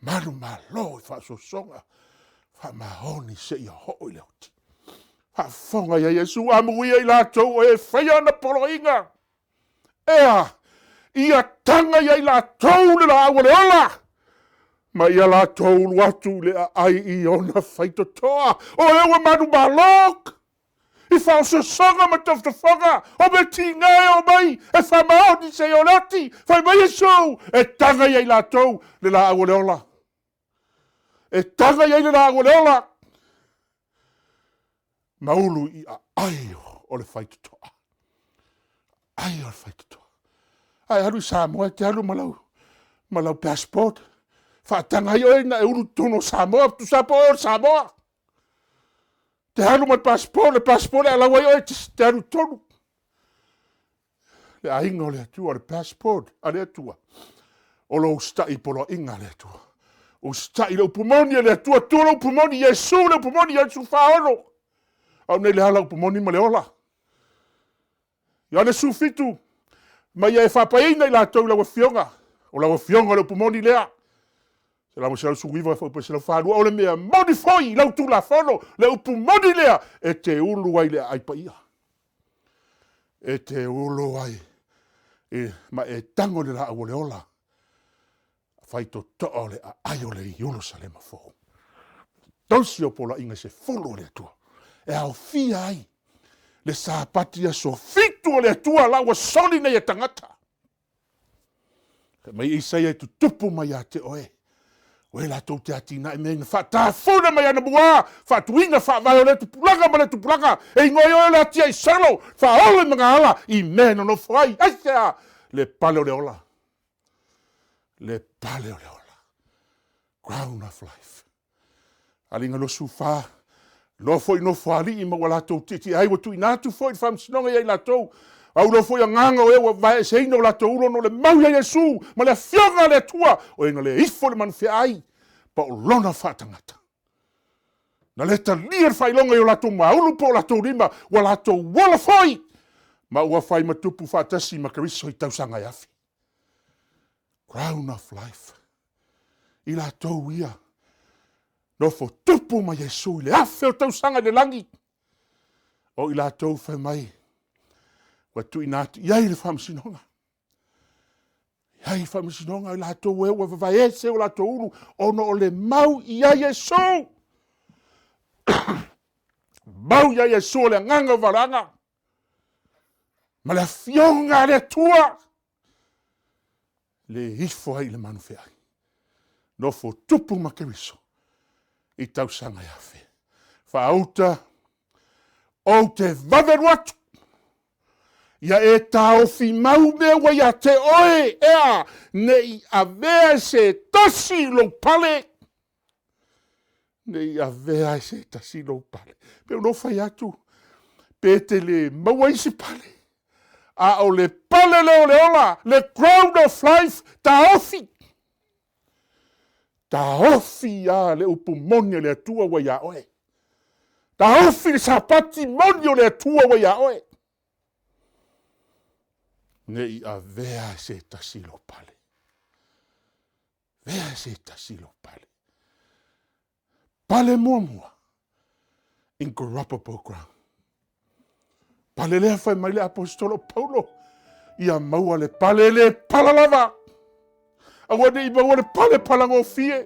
Manu malo i whaasosonga. Whamahoni se ia ho i le oti. Whafonga ia Jesu amuia i lātou o e whaia na poloinga. Ea, ia tanga ia i lātou le la awa le ola. Ma ia lātou luatu le ai i ona whaitotoa. O ewa manu malok. I whaososonga ma toftofonga. O me tingai o mai. E whamahoni se o lati. Whai mai Jesu. E tanga ia i lātou le la awa le ola. E tanga ia i le la awa le ola. Maulu i a aio o le whaitotoa. Aio o le whaitotoa. Ai haru Samoa te haru malau passport. Whaatanga i oe na e uru tono Samoa. Tu Samoa o Samoa. Te haru mai passport. Le passport e alawa i oe te haru tonu. Feainga o le atua, le passport, a le atua. O lo stai polo inga le atua. O stai le upumoni le atua, tu le upumoni Yesu, le upumoni Yesu whaono. Au nei le hala upumoni ma le ola. Ia le sufitu, mai e whapaina i la tau la wafionga. O la wafionga le upumoni lea. Se la mosela suiva fa se la whanua, o le mea moni foi, lau tu la whono, le upumoni lea, e te ulu ai le aipaia. E te ulu ai. Ma e tango le la le ola. Fai to to'o le a aio le Ierusalema fo. Tonsi o pola inga se fulu le tua. E au fia ai. Le sapatia so fitu le tua lawa soli nei e tangata. Mai Isaia tu tupu mai a te oe. Oe la tau te atina e mena fa ta funa mai ana bua. Fa tuinga fa vai o le tupulanga ma le tupulanga. E ngoi o le atia i salo. Fa ole mga ala i mena no fai. Aisea le pale o le ola. Le pale o le ola. Crown of life. Alinga lo sufa. Lo foi no fali i mawa latou titi. Ai watu inatu foi fam sinonga iai latou. Au lo foi nganga o ewa vai se ino latou ulo no le mau ya Yesu. Ma le fionga le tua. O inga le ifo le manfea ai. Pa o lona fatangata. Na le ta lir fai longa i o latou maulu po o latou rima. Wa latou wala foi. Ma ua fai matupu fatasi ma kariso i tausanga yafi. Crown of life. I latou ia. No fo tupu ma Yesu le afe o tausanga le langi. O i latou fai mai. Wa tu inatu. Iai le whamsinonga. Iai whamsinonga i latou e wa vavaese o latou uru. Ono o le mau ia Yesu. Mau ia Yesu o le nganga varanga. Ma le fionga le tua. Le ifo ai le manufea. No fo tupu ma keriso. I tausanga iafe. Whaauta. O te vaveruatu. Ia e taofi mau mea wa ia te oe. Ea. Nei a vea se tasi lo pale. Nei a vea se tasi lo pale. Pero no fai atu. Pete le maua isi pale. A o le pale leo le ola. Le crown of life. Taofi. Taofi a le upumoni le atua wa ia oe. Taofi le sapati monio le atua wa ia oe. Nei a vea se tasilo pale. Vea se tasilo pale. Pale mua. Incorruptible crown. Pale lea fai mai le apostolo Paulo. Ia maua le pale le palalava. Awane i maua le pale palango fie.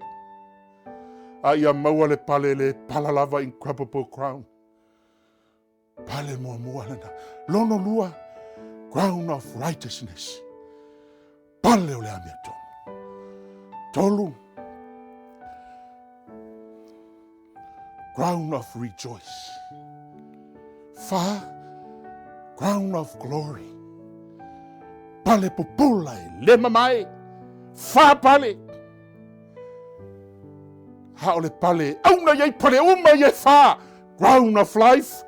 A ia maua le pale le palalava incorruptible crown. Pale mua lena. Lono lua. Crown of righteousness. Pale o le amia tomu. Tolu. Crown of rejoice. Fa. Crown of glory. Pale popula e le mamai. Fa pale. Ha o le pale. Auna yei pale uma ye fa. Crown of life.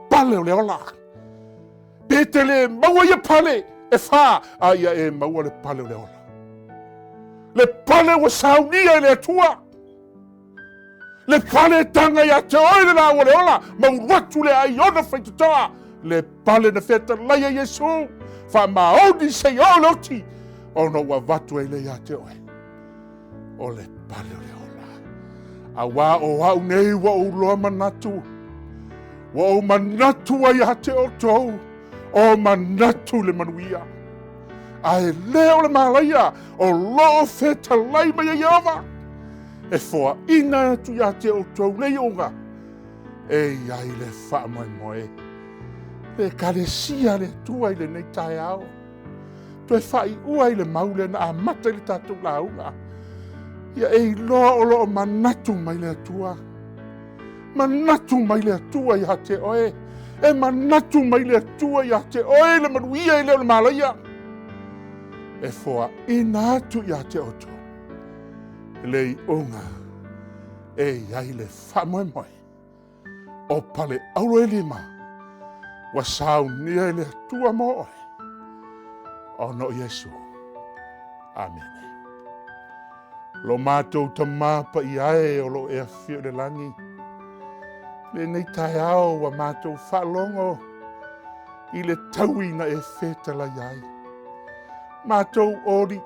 Pale o le ola. Petele maua ye pale. E fa. Aia e maua le pale o le ola. Le pale wa saunia le atua. Le pale tanga ya te oile la o le ola. Mauwatu le aiona faitutoa. Le pale na feta laia Yesu. Fa maoni se oloti. Ono wa vatu e le ya te oe. O le pale o le ola. A wa o au nei wa o loa manatu. Wa o manatu wa ya te o tou. O manatu le manuia. A e leo le malaia. O loo feta laima ya Yehova. E foa ina tu ya te o tou le yonga. E ai le wha mai moe. Le Ekalesia le tua i le nei tae ao. Toe Faaiu i le maule na Amata i le tatou Lauga. Ia e loa o loo manatu mai le atua. Manatu mai le atua i ha te oe. E manatu mai le atua i ha te oe le manuia i leo le malaia. E foa ina atu i ha te oto. Le i onga. E iai le whamoe moe. O pale auro e lima. Wa saunia i le atua mo oe. O no Yesu. Amen. Lo mātou tamā pa i ae o lo ea whio le langi. Le nei tai ao wa mātou whalongo i le tauina e whetala iai. Mātou ori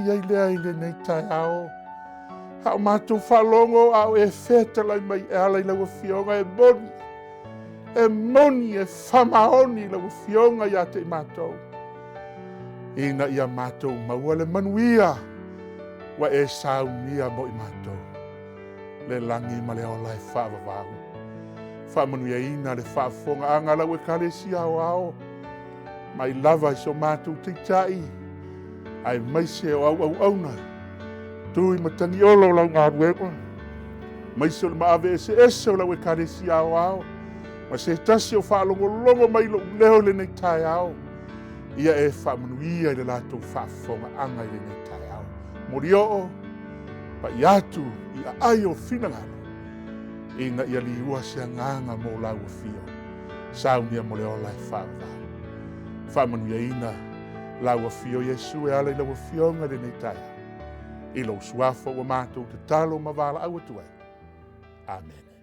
ai lea i le nei tai ao. Hao mātou whalongo au e whetala i mai e ala i lau whionga e moni e whamaoni lau whionga i ate i mātou. Ina ia mātou maua le manuia wa e saunia mo i mātou. Le langi ma le ola e whaavavau. Whaamanuia ina le whaafonga anga lau Ekalesia o ao. Mai lava i so mātou te tai. Ai maise o au auna. Tui matangi olo lau ngā ruewa. Maise o le maave ese o lau Ekalesia o ao. Ma se tasi o whaalongolongo mai lo leo le nei tai ao. Ia e whaamanuia i le lātou whaafonga anga i le nei tai ao. Mori o, pa i atu i a ai o whinangana. Ina ia liua se nganga mo lau o fio. Saunia mo le ola e whaavau. Whaamanuia ina lau o fio Yesu e ala i lau o fionga le nei tai ao. I lo suafo wa mātou Tatalo ma wala au atuai. Amen.